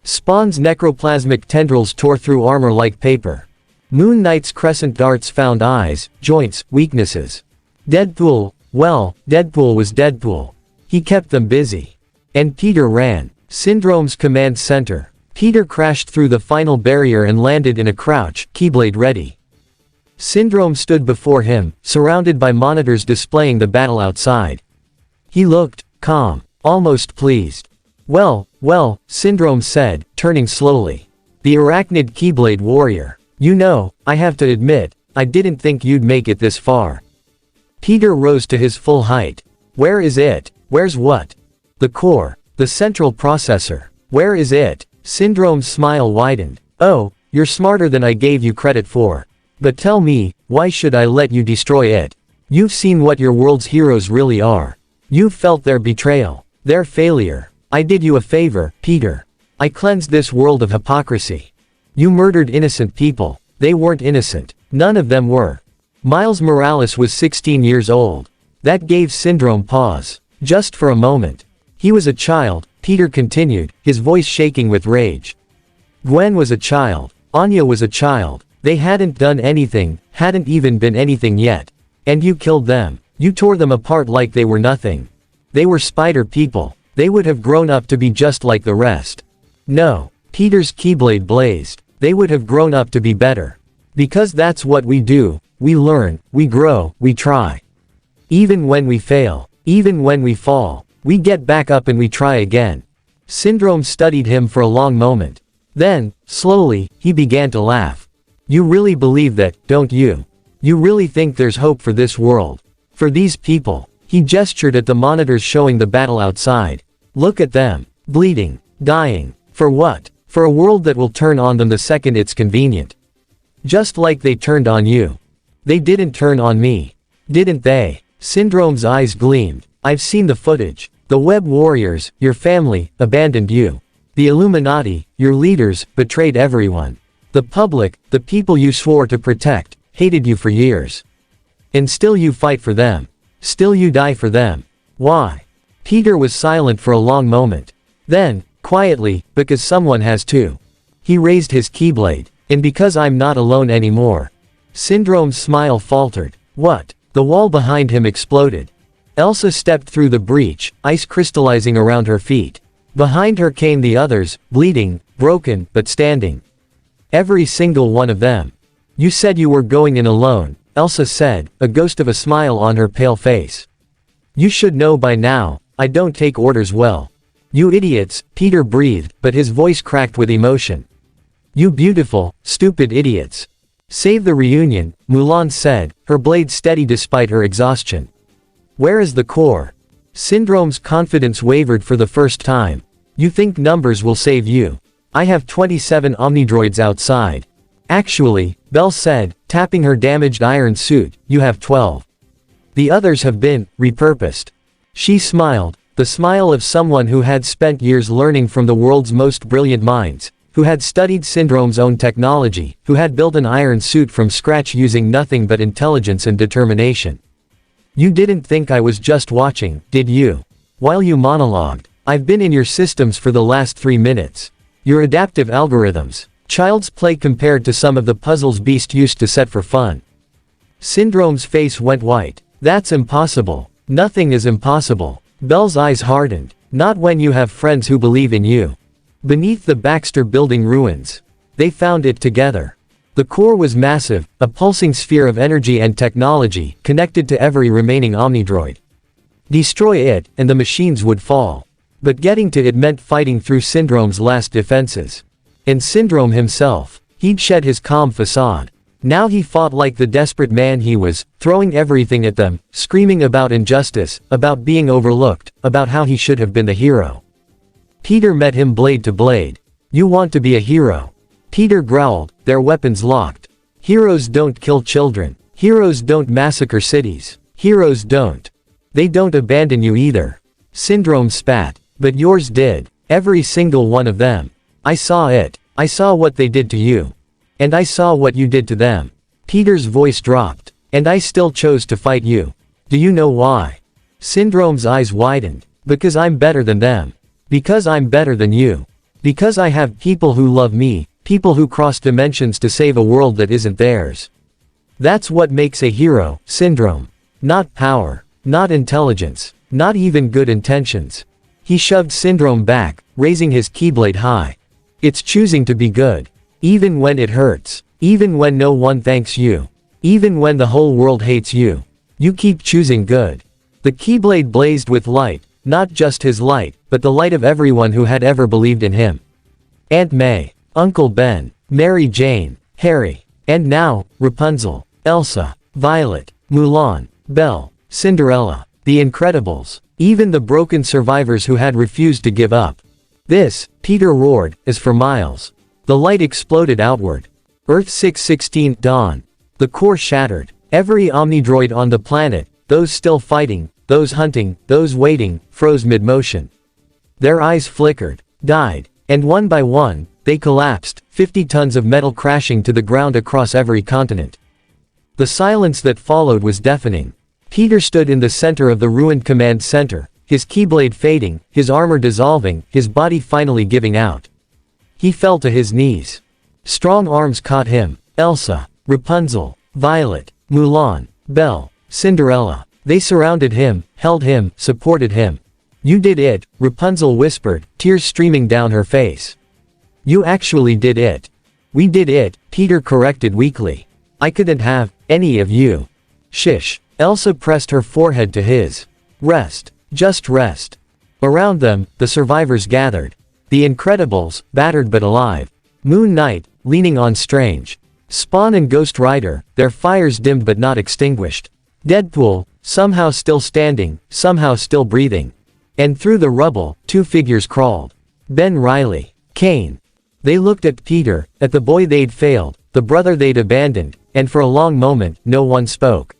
Spawn's necroplasmic tendrils tore through armor like paper. Moon Knight's crescent darts found eyes, joints, weaknesses. Deadpool, well, Deadpool was Deadpool. He kept them busy. And Peter ran. Syndrome's command center. Peter crashed through the final barrier and landed in a crouch, keyblade ready. Syndrome stood before him, surrounded by monitors displaying the battle outside. He looked calm, almost pleased. Well, Syndrome said, turning slowly. The arachnid keyblade warrior. You know, I have to admit, I didn't think you'd make it this far. Peter rose to his full height. Where is it? Where's what? The core. The central processor. Where is it? Syndrome's smile widened. Oh, you're smarter than I gave you credit for. But tell me, why should I let you destroy it? You've seen what your world's heroes really are. You've felt their betrayal, their failure. I did you a favor, Peter. I cleansed this world of hypocrisy. You murdered innocent people. They weren't innocent. None of them were. Miles Morales was 16 years old. That gave Syndrome pause. Just for a moment. He was a child, Peter continued, his voice shaking with rage. Gwen was a child. Anya was a child. They hadn't done anything, hadn't even been anything yet. And you killed them. You tore them apart like they were nothing. They were spider people. They would have grown up to be just like the rest. No. Peter's keyblade blazed. They would have grown up to be better. Because that's what we do. We learn, we grow, we try. Even when we fail, even when we fall, we get back up and we try again. Syndrome studied him for a long moment. Then, slowly, he began to laugh. You really believe that, don't you? You really think there's hope for this world? For these people? He gestured at the monitors showing the battle outside. Look at them. Bleeding. Dying. For what? For a world that will turn on them the second it's convenient. Just like they turned on you. They didn't turn on me. Didn't they? Syndrome's eyes gleamed. I've seen the footage. The web warriors, your family, abandoned you. The Illuminati, your leaders, betrayed everyone. The public, the people you swore to protect, hated you for years. And still you fight for them. Still you die for them. Why? Peter was silent for a long moment. Then, quietly, because someone has to. He raised his keyblade. And because I'm not alone anymore. Syndrome's smile faltered. What? The wall behind him exploded. Elsa stepped through the breach, ice crystallizing around her feet. Behind her came the others, bleeding, broken, but standing. Every single one of them. You said you were going in alone, Elsa said, a ghost of a smile on her pale face. You should know by now, I don't take orders well. You idiots, Peter breathed, but his voice cracked with emotion. You beautiful, stupid idiots. Save the reunion, Mulan said, her blade steady despite her exhaustion. Where is the core? Syndrome's confidence wavered for the first time. You think numbers will save you? I have 27 Omnidroids outside. Actually, Belle said, tapping her damaged iron suit, you have 12. The others have been repurposed. She smiled, the smile of someone who had spent years learning from the world's most brilliant minds. Who had studied Syndrome's own technology, who had built an iron suit from scratch using nothing but intelligence and determination. You didn't think I was just watching, did you? While you monologued, I've been in your systems for the last 3 minutes. Your adaptive algorithms, child's play compared to some of the puzzles Beast used to set for fun. Syndrome's face went white. That's impossible. Nothing is impossible. Belle's eyes hardened. Not when you have friends who believe in you. Beneath the Baxter building ruins. They found it together. The core was massive, a pulsing sphere of energy and technology, connected to every remaining Omnidroid. Destroy it, and the machines would fall. But getting to it meant fighting through Syndrome's last defenses. And Syndrome himself, he'd shed his calm facade. Now he fought like the desperate man he was, throwing everything at them, screaming about injustice, about being overlooked, about how he should have been the hero. Peter met him blade to blade. You want to be a hero? Peter growled, their weapons locked. Heroes don't kill children. Heroes don't massacre cities. Heroes don't. They don't abandon you either. Syndrome spat. But yours did. Every single one of them. I saw it. I saw what they did to you. And I saw what you did to them. Peter's voice dropped. And I still chose to fight you. Do you know why? Syndrome's eyes widened. Because I'm better than them. Because I'm better than you. Because I have people who love me, people who cross dimensions to save a world that isn't theirs. That's what makes a hero, Syndrome. Not power. Not intelligence. Not even good intentions. He shoved Syndrome back, raising his keyblade high. It's choosing to be good. Even when it hurts. Even when no one thanks you. Even when the whole world hates you. You keep choosing good. The keyblade blazed with light. Not just his light, but the light of everyone who had ever believed in him. Aunt May, Uncle Ben, Mary Jane, Harry, and now, Rapunzel, Elsa, Violet, Mulan, Belle, Cinderella, the Incredibles, even the broken survivors who had refused to give up. This, Peter roared, is for Miles. The light exploded outward. Earth 616 dawn. The core shattered. Every Omnidroid on the planet, those still fighting, those hunting, those waiting, froze mid-motion. Their eyes flickered, died, and one by one, they collapsed, 50 tons of metal crashing to the ground across every continent. The silence that followed was deafening. Peter stood in the center of the ruined command center, his keyblade fading, his armor dissolving, his body finally giving out. He fell to his knees. Strong arms caught him. Elsa, Rapunzel, Violet, Mulan, Belle, Cinderella. They surrounded him, held him, supported him. You did it, Rapunzel whispered, tears streaming down her face. You actually did it. We did it, Peter corrected weakly. I couldn't have any of you. Shish. Elsa pressed her forehead to his. Rest. Just rest. Around them, the survivors gathered. The Incredibles, battered but alive. Moon Knight, leaning on Strange. Spawn and Ghost Rider, their fires dimmed but not extinguished. Deadpool, somehow still standing, somehow still breathing. And through the rubble, 2 figures crawled. Ben Reilly. Kane. They looked at Peter, at the boy they'd failed, the brother they'd abandoned, and for a long moment, no one spoke.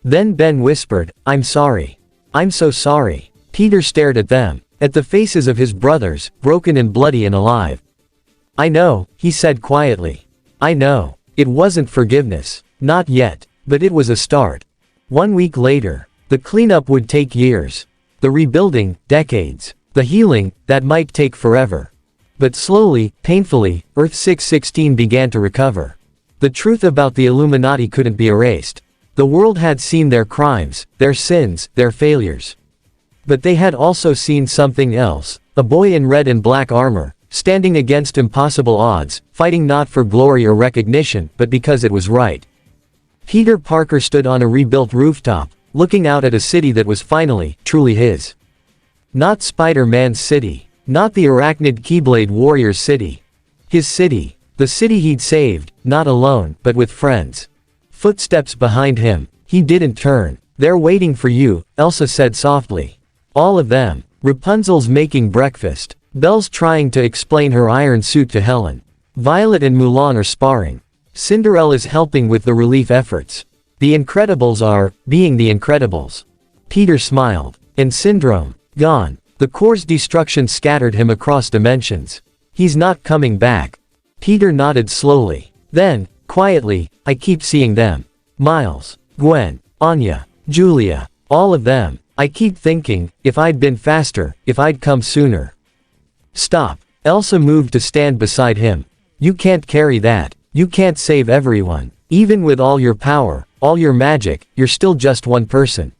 Then Ben whispered, "I'm sorry. I'm so sorry." Peter stared at them, at the faces of his brothers, broken and bloody and alive. "I know," he said quietly. "I know. It wasn't forgiveness. Not yet. But it was a start." 1 week later. The cleanup would take years. The rebuilding, decades. The healing, that might take forever. But slowly, painfully, Earth 616 began to recover. The truth about the Illuminati couldn't be erased. The world had seen their crimes, their sins, their failures. But they had also seen something else, a boy in red and black armor, standing against impossible odds, fighting not for glory or recognition, but because it was right. Peter Parker stood on a rebuilt rooftop, looking out at a city that was finally, truly his. Not Spider-Man's city. Not the arachnid keyblade warrior's city. His city. The city he'd saved, not alone, but with friends. Footsteps behind him. He didn't turn. "They're waiting for you," Elsa said softly. "All of them. Rapunzel's making breakfast. Belle's trying to explain her iron suit to Helen. Violet and Mulan are sparring. Cinderella's helping with the relief efforts. The Incredibles are being the Incredibles." Peter smiled. And Syndrome. Gone. The core's destruction scattered him across dimensions. "He's not coming back." Peter nodded slowly. Then, quietly, "I keep seeing them. Miles. Gwen. Anya. Julia. All of them. I keep thinking, if I'd been faster, if I'd come sooner." "Stop." Elsa moved to stand beside him. "You can't carry that. You can't save everyone. Even with all your power, all your magic, you're still just one person."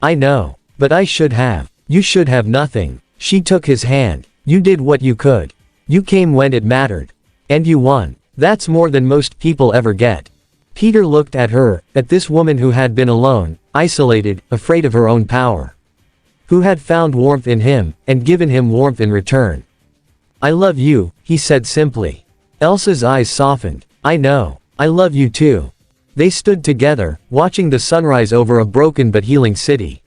"I know. But I should have. You should have nothing." She took his hand. "You did what you could. You came when it mattered. And you won. That's more than most people ever get." Peter looked at her, at this woman who had been alone, isolated, afraid of her own power. Who had found warmth in him, and given him warmth in return. "I love you," he said simply. Elsa's eyes softened. "I know. I love you too." They stood together, watching the sunrise over a broken but healing city.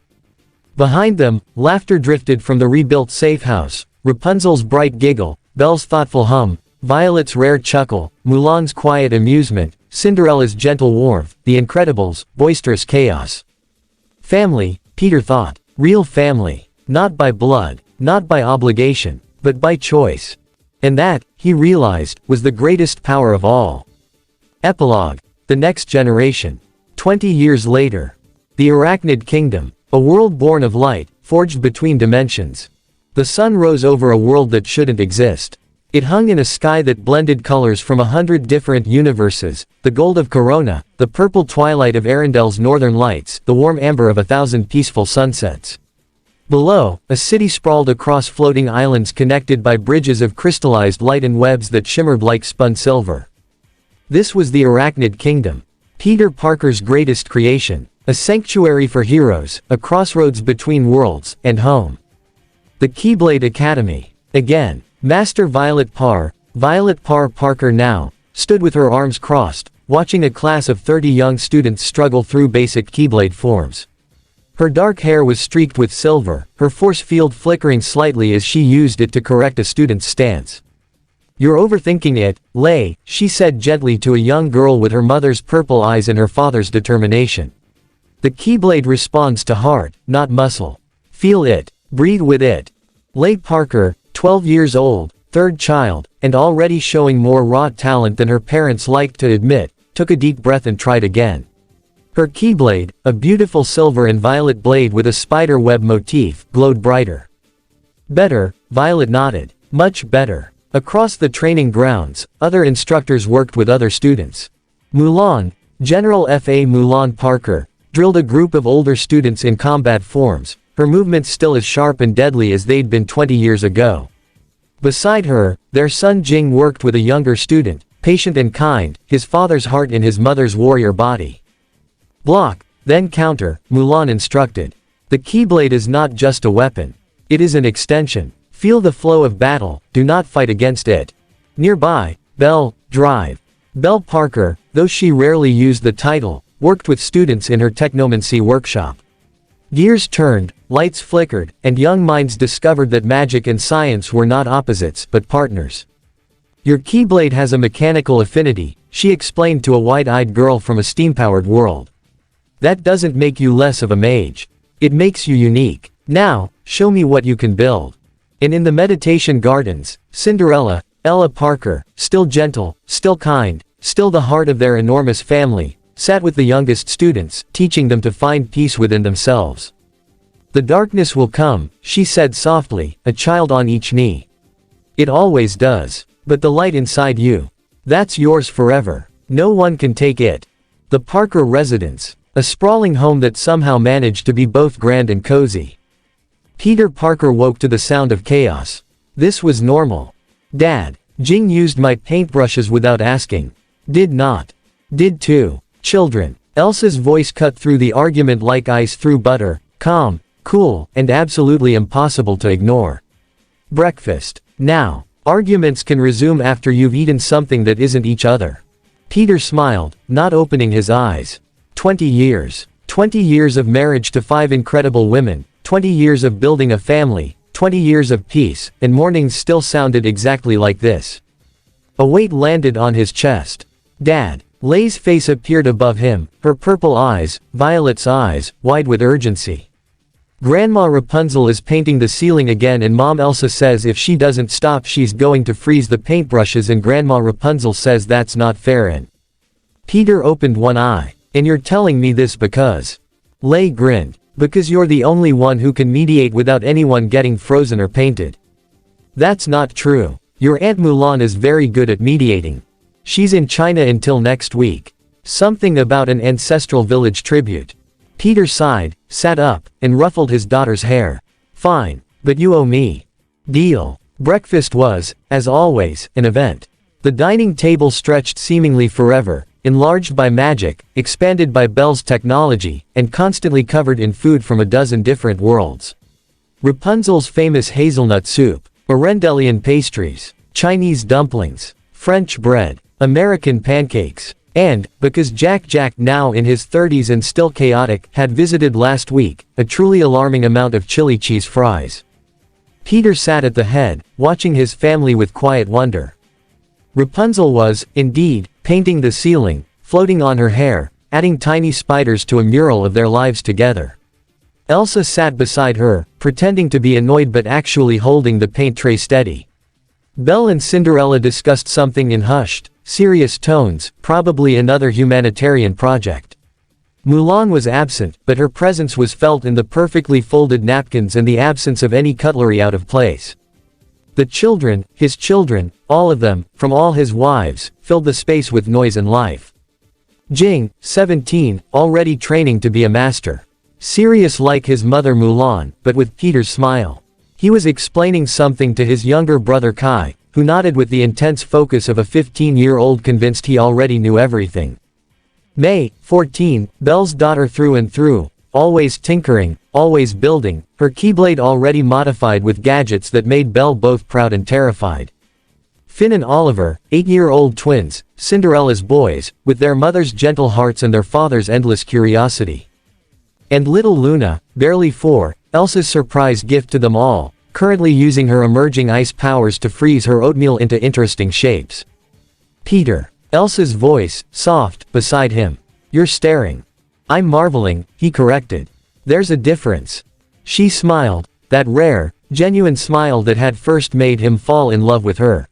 Behind them, laughter drifted from the rebuilt safe house, Rapunzel's bright giggle, Belle's thoughtful hum, Violet's rare chuckle, Mulan's quiet amusement, Cinderella's gentle warmth, the Incredibles' boisterous chaos. Family, Peter thought. Real family. Not by blood, not by obligation, but by choice. And that, he realized, was the greatest power of all. Epilogue. The next generation. 20 years later. The Arachnid Kingdom. A world born of light, forged between dimensions. The sun rose over a world that shouldn't exist. It hung in a sky that blended colors from 100 different universes, the gold of Corona, the purple twilight of Arendelle's northern lights, the warm amber of 1,000 peaceful sunsets. Below, a city sprawled across floating islands connected by bridges of crystallized light and webs that shimmered like spun silver. This was the Arachnid Kingdom. Peter Parker's greatest creation. A sanctuary for heroes, a crossroads between worlds, and home. The Keyblade Academy. Again. Master Violet Parr Parker now, stood with her arms crossed, watching a class of 30 young students struggle through basic Keyblade forms. Her dark hair was streaked with silver, her force field flickering slightly as she used it to correct a student's stance. "You're overthinking it, Lei," she said gently to a young girl with her mother's purple eyes and her father's determination. "The Keyblade responds to heart, not muscle. Feel it. Breathe with it." Lei Parker, 12 years old, third child, and already showing more raw talent than her parents liked to admit, took a deep breath and tried again. Her Keyblade, a beautiful silver and violet blade with a spider web motif, glowed brighter. "Better," Violet nodded. "Much better." Across the training grounds, other instructors worked with other students. Mulan, General F.A. Mulan Parker, drilled a group of older students in combat forms, her movements still as sharp and deadly as they'd been 20 years ago. Beside her, their son Jing worked with a younger student, patient and kind, his father's heart in his mother's warrior body. "Block, then counter," Mulan instructed. "The Keyblade is not just a weapon. It is an extension. Feel the flow of battle, do not fight against it." Nearby, Belle, Drive. Belle Parker, though she rarely used the title, worked with students in her technomancy workshop. Gears turned, lights flickered, and young minds discovered that magic and science were not opposites but partners. Your keyblade has a mechanical affinity, she explained to a wide-eyed girl from a steam-powered world. That doesn't make you less of a mage. It makes you unique. Now, show me what you can build. And in the meditation gardens, Cinderella, Ella Parker, still gentle, still kind, still the heart of their enormous family, sat with the youngest students, teaching them to find peace within themselves. The darkness will come, she said softly, a child on each knee. It always does. But the light inside you, that's yours forever. No one can take it. The Parker residence, a sprawling home that somehow managed to be both grand and cozy. Peter Parker woke to the sound of chaos. This was normal. Dad, Jing used my paintbrushes without asking. Did not. Did too. Children. Elsa's voice cut through the argument like ice through butter, calm, cool, and absolutely impossible to ignore. Breakfast. Now. Arguments can resume after you've eaten something that isn't each other. Peter smiled, not opening his eyes. 20 years. 20 years of marriage to 5 incredible women, 20 years of building a family, 20 years of peace, and mornings still sounded exactly like this. A weight landed on his chest. Dad. Lay's face appeared above him, her purple eyes, Violet's eyes, wide with urgency. Grandma Rapunzel is painting the ceiling again and Mom Elsa says if she doesn't stop she's going to freeze the paintbrushes and Grandma Rapunzel says that's not fair and Peter opened one eye. And you're telling me this because? Lay grinned. Because you're the only one who can mediate without anyone getting frozen or painted. That's not true. Your Aunt Mulan is very good at mediating. She's in China until next week. Something about an ancestral village tribute. Peter sighed, sat up, and ruffled his daughter's hair. Fine, but you owe me. Deal. Breakfast was, as always, an event. The dining table stretched seemingly forever, enlarged by magic, expanded by Belle's technology, and constantly covered in food from a dozen different worlds. Rapunzel's famous hazelnut soup, Arendelian pastries, Chinese dumplings, French bread, American pancakes. And, because Jack, now in his 30s and still chaotic, had visited last week, a truly alarming amount of chili cheese fries. Peter sat at the head, watching his family with quiet wonder. Rapunzel was, indeed, painting the ceiling, floating on her hair, adding tiny spiders to a mural of their lives together. Elsa sat beside her, pretending to be annoyed but actually holding the paint tray steady. Belle and Cinderella discussed something in hushed, serious tones, probably another humanitarian project. Mulan was absent, but her presence was felt in the perfectly folded napkins and the absence of any cutlery out of place. The children, his children, all of them, from all his wives, filled the space with noise and life. Jing, 17, already training to be a master. Serious like his mother Mulan, but with Peter's smile. He was explaining something to his younger brother Kai, who nodded with the intense focus of a 15-year-old convinced he already knew everything. May, 14, Belle's daughter through and through, always tinkering, always building, her keyblade already modified with gadgets that made Belle both proud and terrified. Finn and Oliver, 8-year-old twins, Cinderella's boys, with their mother's gentle hearts and their father's endless curiosity. And little Luna, barely 4, Elsa's surprise gift to them all, currently using her emerging ice powers to freeze her oatmeal into interesting shapes. Peter. Elsa's voice, soft, beside him. You're staring. I'm marveling, he corrected. There's a difference. She smiled, that rare, genuine smile that had first made him fall in love with her.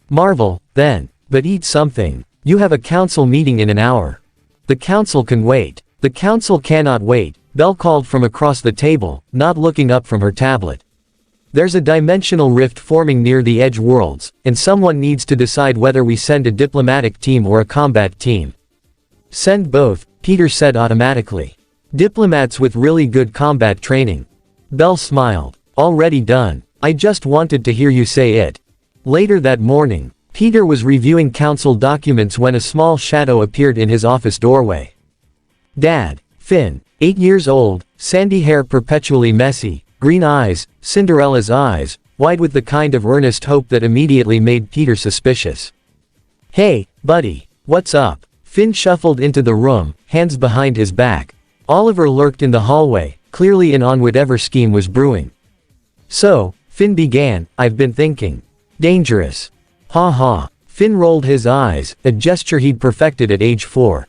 Marvel, then, but eat something. You have a council meeting in an hour. The council can wait. The council cannot wait, Belle called from across the table, not looking up from her tablet. There's a dimensional rift forming near the edge worlds, and someone needs to decide whether we send a diplomatic team or a combat team. Send both, Peter said automatically. Diplomats with really good combat training. Belle smiled. Already done. I just wanted to hear you say it. Later that morning, Peter was reviewing council documents when a small shadow appeared in his office doorway. Dad. Finn, 8 years old, sandy hair perpetually messy, green eyes, Cinderella's eyes, wide with the kind of earnest hope that immediately made Peter suspicious. Hey, buddy, what's up? Finn shuffled into the room, hands behind his back. Oliver lurked in the hallway, clearly in on whatever scheme was brewing. So, Finn began, I've been thinking. Dangerous. Ha ha. Finn rolled his eyes, a gesture he'd perfected at age 4.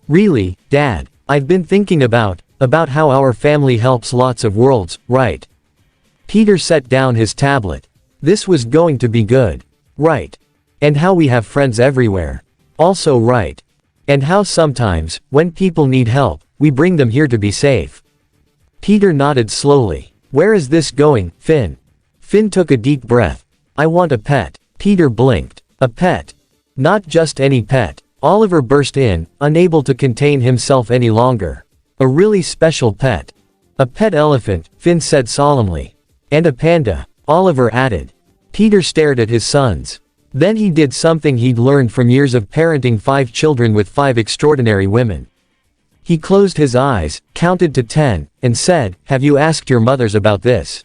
Really, Dad, I've been thinking about how our family helps lots of worlds, right? Peter set down his tablet. This was going to be good. Right. And how we have friends everywhere. Also right. And how sometimes, when people need help, we bring them here to be safe. Peter nodded slowly. Where is this going, Finn? Finn took a deep breath. I want a pet. Peter blinked. A pet. Not just any pet. Oliver burst in, unable to contain himself any longer. A really special pet. A pet elephant, Finn said solemnly. And a panda, Oliver added. Peter stared at his sons. Then he did something he'd learned from years of parenting 5 children with 5 extraordinary women. He closed his eyes, counted to 10, and said, have you asked your mothers about this?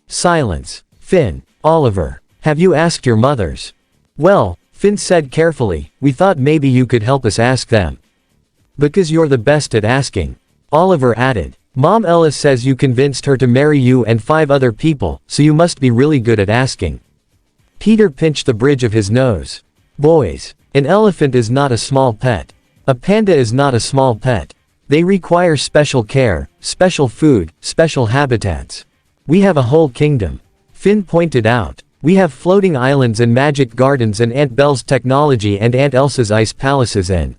Silence. Finn, Oliver, have you asked your mothers? Well, Finn said carefully, we thought maybe you could help us ask them. Because you're the best at asking. Oliver added. Mom Ella says you convinced her to marry you and 5 other people, so you must be really good at asking. Peter pinched the bridge of his nose. Boys, an elephant is not a small pet. A panda is not a small pet. They require special care, special food, special habitats. We have a whole kingdom. Finn pointed out. We have floating islands and magic gardens and Aunt Belle's technology and Aunt Elsa's ice palaces and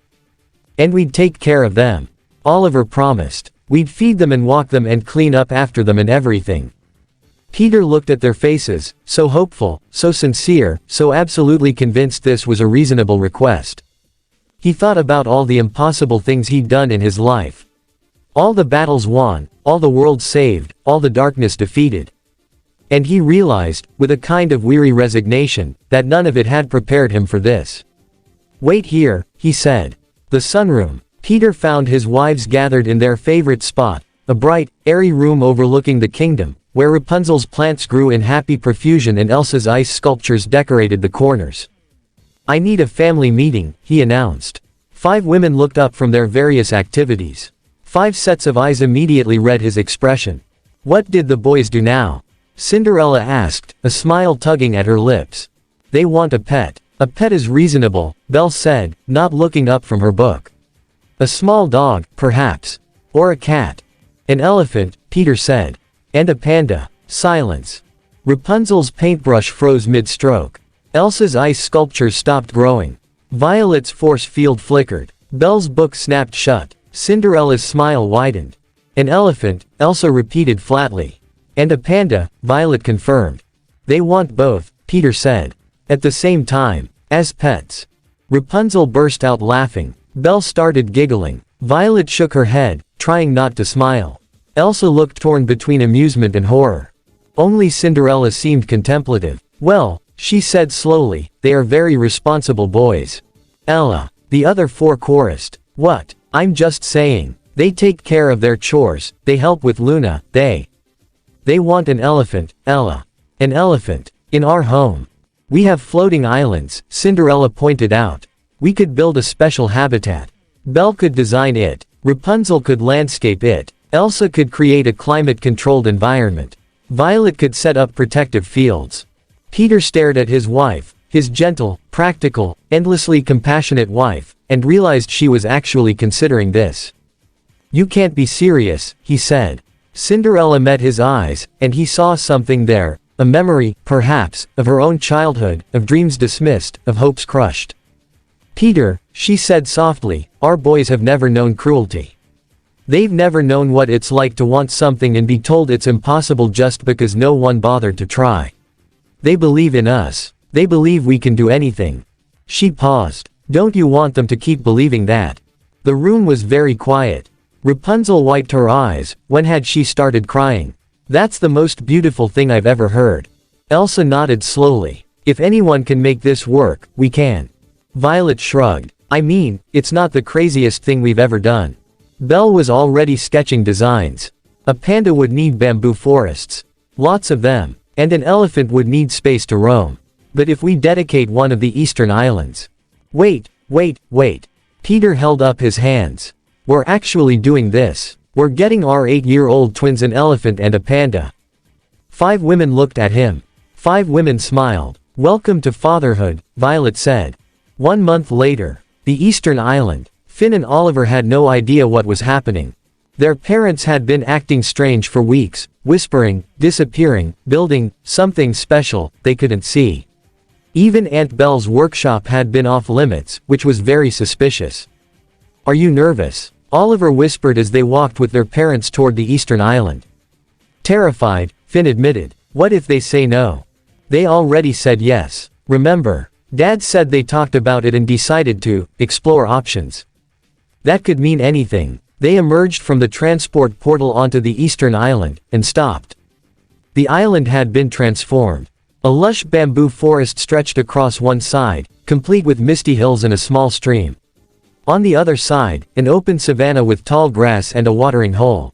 we'd take care of them. Oliver promised. We'd feed them and walk them and clean up after them and everything. Peter looked at their faces, so hopeful, so sincere, so absolutely convinced this was a reasonable request. He thought about all the impossible things he'd done in his life. All the battles won, all the world saved, all the darkness defeated. And he realized, with a kind of weary resignation, that none of it had prepared him for this. Wait here, he said. The sunroom. Peter found his wives gathered in their favorite spot, a bright, airy room overlooking the kingdom, where Rapunzel's plants grew in happy profusion and Elsa's ice sculptures decorated the corners. I need a family meeting, he announced. 5 women looked up from their various activities. 5 sets of eyes immediately read his expression. What did the boys do now? Cinderella asked, a smile tugging at her lips. They want a pet. A pet is reasonable, Belle said, not looking up from her book. A small dog, perhaps. Or a cat. An elephant, Peter said. And a panda. Silence. Rapunzel's paintbrush froze mid-stroke. Elsa's ice sculptures stopped growing. Violet's force field flickered. Belle's book snapped shut. Cinderella's smile widened. An elephant, Elsa repeated flatly. And a panda, Violet confirmed. They want both, Peter said. At the same time, as pets. Rapunzel burst out laughing. Belle started giggling. Violet shook her head, trying not to smile. Elsa looked torn between amusement and horror. Only Cinderella seemed contemplative. Well, she said slowly, they are very responsible boys. Ella. The other 4 chorused. What? I'm just saying. They take care of their chores, they help with Luna, they want an elephant, Ella. An elephant. In our home. We have floating islands, Cinderella pointed out. We could build a special habitat. Belle could design it. Rapunzel could landscape it. Elsa could create a climate-controlled environment. Violet could set up protective fields. Peter stared at his wife, his gentle, practical, endlessly compassionate wife, and realized she was actually considering this. You can't be serious, he said. Cinderella met his eyes, and he saw something there, a memory, perhaps, of her own childhood, of dreams dismissed, of hopes crushed. Peter, she said softly, our boys have never known cruelty. They've never known what it's like to want something and be told it's impossible just because no one bothered to try. They believe in us. They believe we can do anything. She paused. Don't you want them to keep believing that? The room was very quiet. Rapunzel wiped her eyes. When had she started crying? That's the most beautiful thing I've ever heard. Elsa nodded slowly. If anyone can make this work, we can. Violet shrugged. I mean, it's not the craziest thing we've ever done. Belle was already sketching designs. A panda would need bamboo forests. Lots of them. And an elephant would need space to roam. But if we dedicate one of the eastern islands. Wait. Peter held up his hands. We're actually doing this. We're getting our 8-year-old twins an elephant and a panda. 5 women looked at him. 5 women smiled. Welcome to fatherhood, Violet said. 1 month later. The Eastern Island. Finn and Oliver had no idea what was happening. Their parents had been acting strange for weeks, whispering, disappearing, building something special they couldn't see. Even Aunt Belle's workshop had been off limits, which was very suspicious. Are you nervous? Oliver whispered as they walked with their parents toward the Eastern Island. Terrified, Finn admitted. What if they say no? They already said yes. Remember, Dad said they talked about it and decided to explore options. That could mean anything. They emerged from the transport portal onto the Eastern Island, and stopped. The island had been transformed. A lush bamboo forest stretched across one side, complete with misty hills and a small stream. On the other side, an open savanna with tall grass and a watering hole.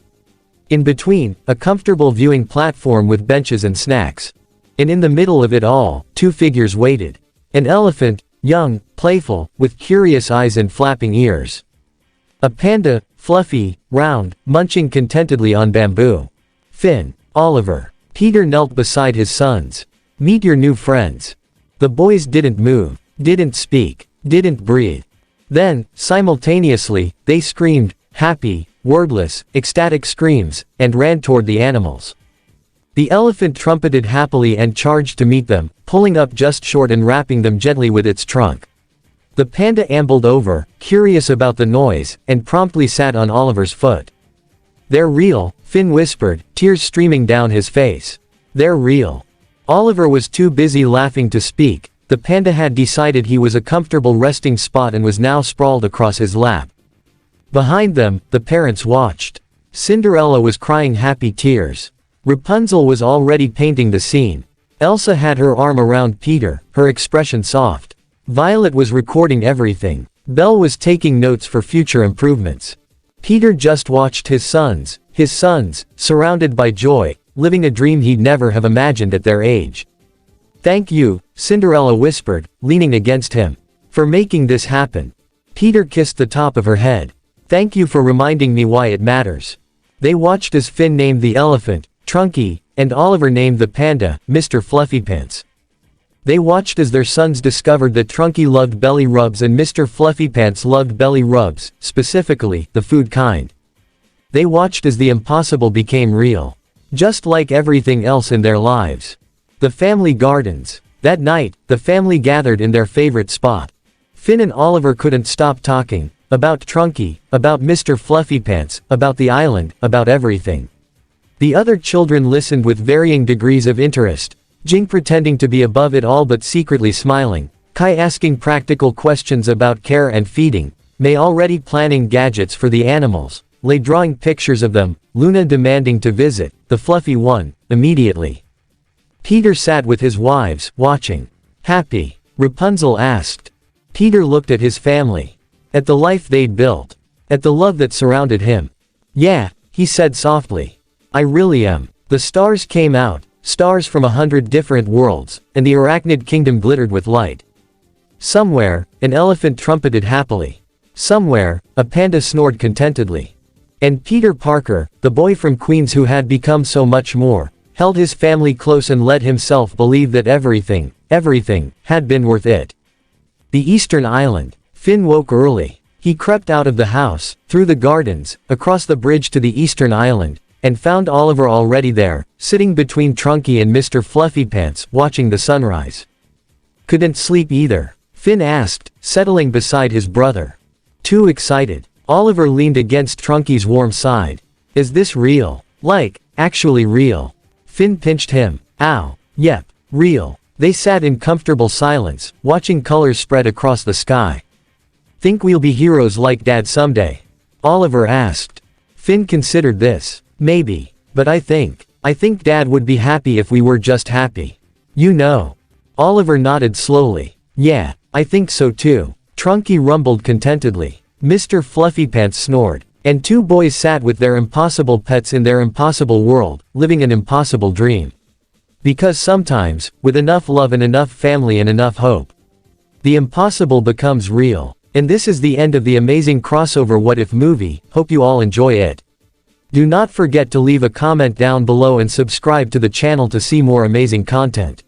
In between, a comfortable viewing platform with benches and snacks. And in the middle of it all, 2 figures waited. An elephant, young, playful, with curious eyes and flapping ears. A panda, fluffy, round, munching contentedly on bamboo. Finn, Oliver, Peter knelt beside his sons. Meet your new friends. The boys didn't move, didn't speak, didn't breathe. Then, simultaneously, they screamed, happy, wordless, ecstatic screams, and ran toward the animals. The elephant trumpeted happily and charged to meet them, pulling up just short and wrapping them gently with its trunk. The panda ambled over, curious about the noise, and promptly sat on Oliver's foot. They're real, Finn whispered, tears streaming down his face. They're real. Oliver was too busy laughing to speak. The panda had decided he was a comfortable resting spot and was now sprawled across his lap. Behind them, the parents watched. Cinderella was crying happy tears. Rapunzel was already painting the scene. Elsa had her arm around Peter, her expression soft. Violet was recording everything. Belle was taking notes for future improvements. Peter just watched his sons, surrounded by joy, living a dream he'd never have imagined at their age. Thank you, Cinderella whispered, leaning against him, for making this happen. Peter kissed the top of her head. Thank you for reminding me why it matters. They watched as Finn named the elephant, Trunky, and Oliver named the panda, Mr. Fluffypants. They watched as their sons discovered that Trunky loved belly rubs and Mr. Fluffypants loved belly rubs, specifically, the food kind. They watched as the impossible became real. Just like everything else in their lives. The family gardens. That night, the family gathered in their favorite spot. Finn and Oliver couldn't stop talking. About Trunky, about Mr. Fluffypants, about the island, about everything. The other children listened with varying degrees of interest. Jing pretending to be above it all but secretly smiling, Kai asking practical questions about care and feeding, May already planning gadgets for the animals, Lei drawing pictures of them, Luna demanding to visit, the fluffy one, immediately. Peter sat with his wives, watching. Happy? Rapunzel asked. Peter looked at his family. At the life they'd built. At the love that surrounded him. Yeah, he said softly. I really am. The stars came out. Stars from 100 different worlds, and the arachnid kingdom glittered with light. Somewhere, an elephant trumpeted happily. Somewhere, a panda snored contentedly. And Peter Parker, the boy from Queens who had become so much more, held his family close and let himself believe that everything, had been worth it. The Eastern Island. Finn woke early. He crept out of the house, through the gardens, across the bridge to the Eastern Island, and found Oliver already there, sitting between Trunky and Mr. Fluffypants, watching the sunrise. Couldn't sleep either? Finn asked, settling beside his brother. Too excited. Oliver leaned against Trunky's warm side. Is this real? Like, actually real? Finn pinched him. Ow. Yep. Real. They sat in comfortable silence, watching colors spread across the sky. Think we'll be heroes like Dad someday? Oliver asked. Finn considered this. Maybe. But I think Dad would be happy if we were just happy. You know. Oliver nodded slowly. Yeah, I think so too. Trunky rumbled contentedly. Mr. Fluffypants snored. And 2 boys sat with their impossible pets in their impossible world, living an impossible dream. Because sometimes, with enough love and enough family and enough hope, the impossible becomes real. And this is the end of the amazing crossover What If movie. Hope you all enjoy it. Do not forget to leave a comment down below and subscribe to the channel to see more amazing content.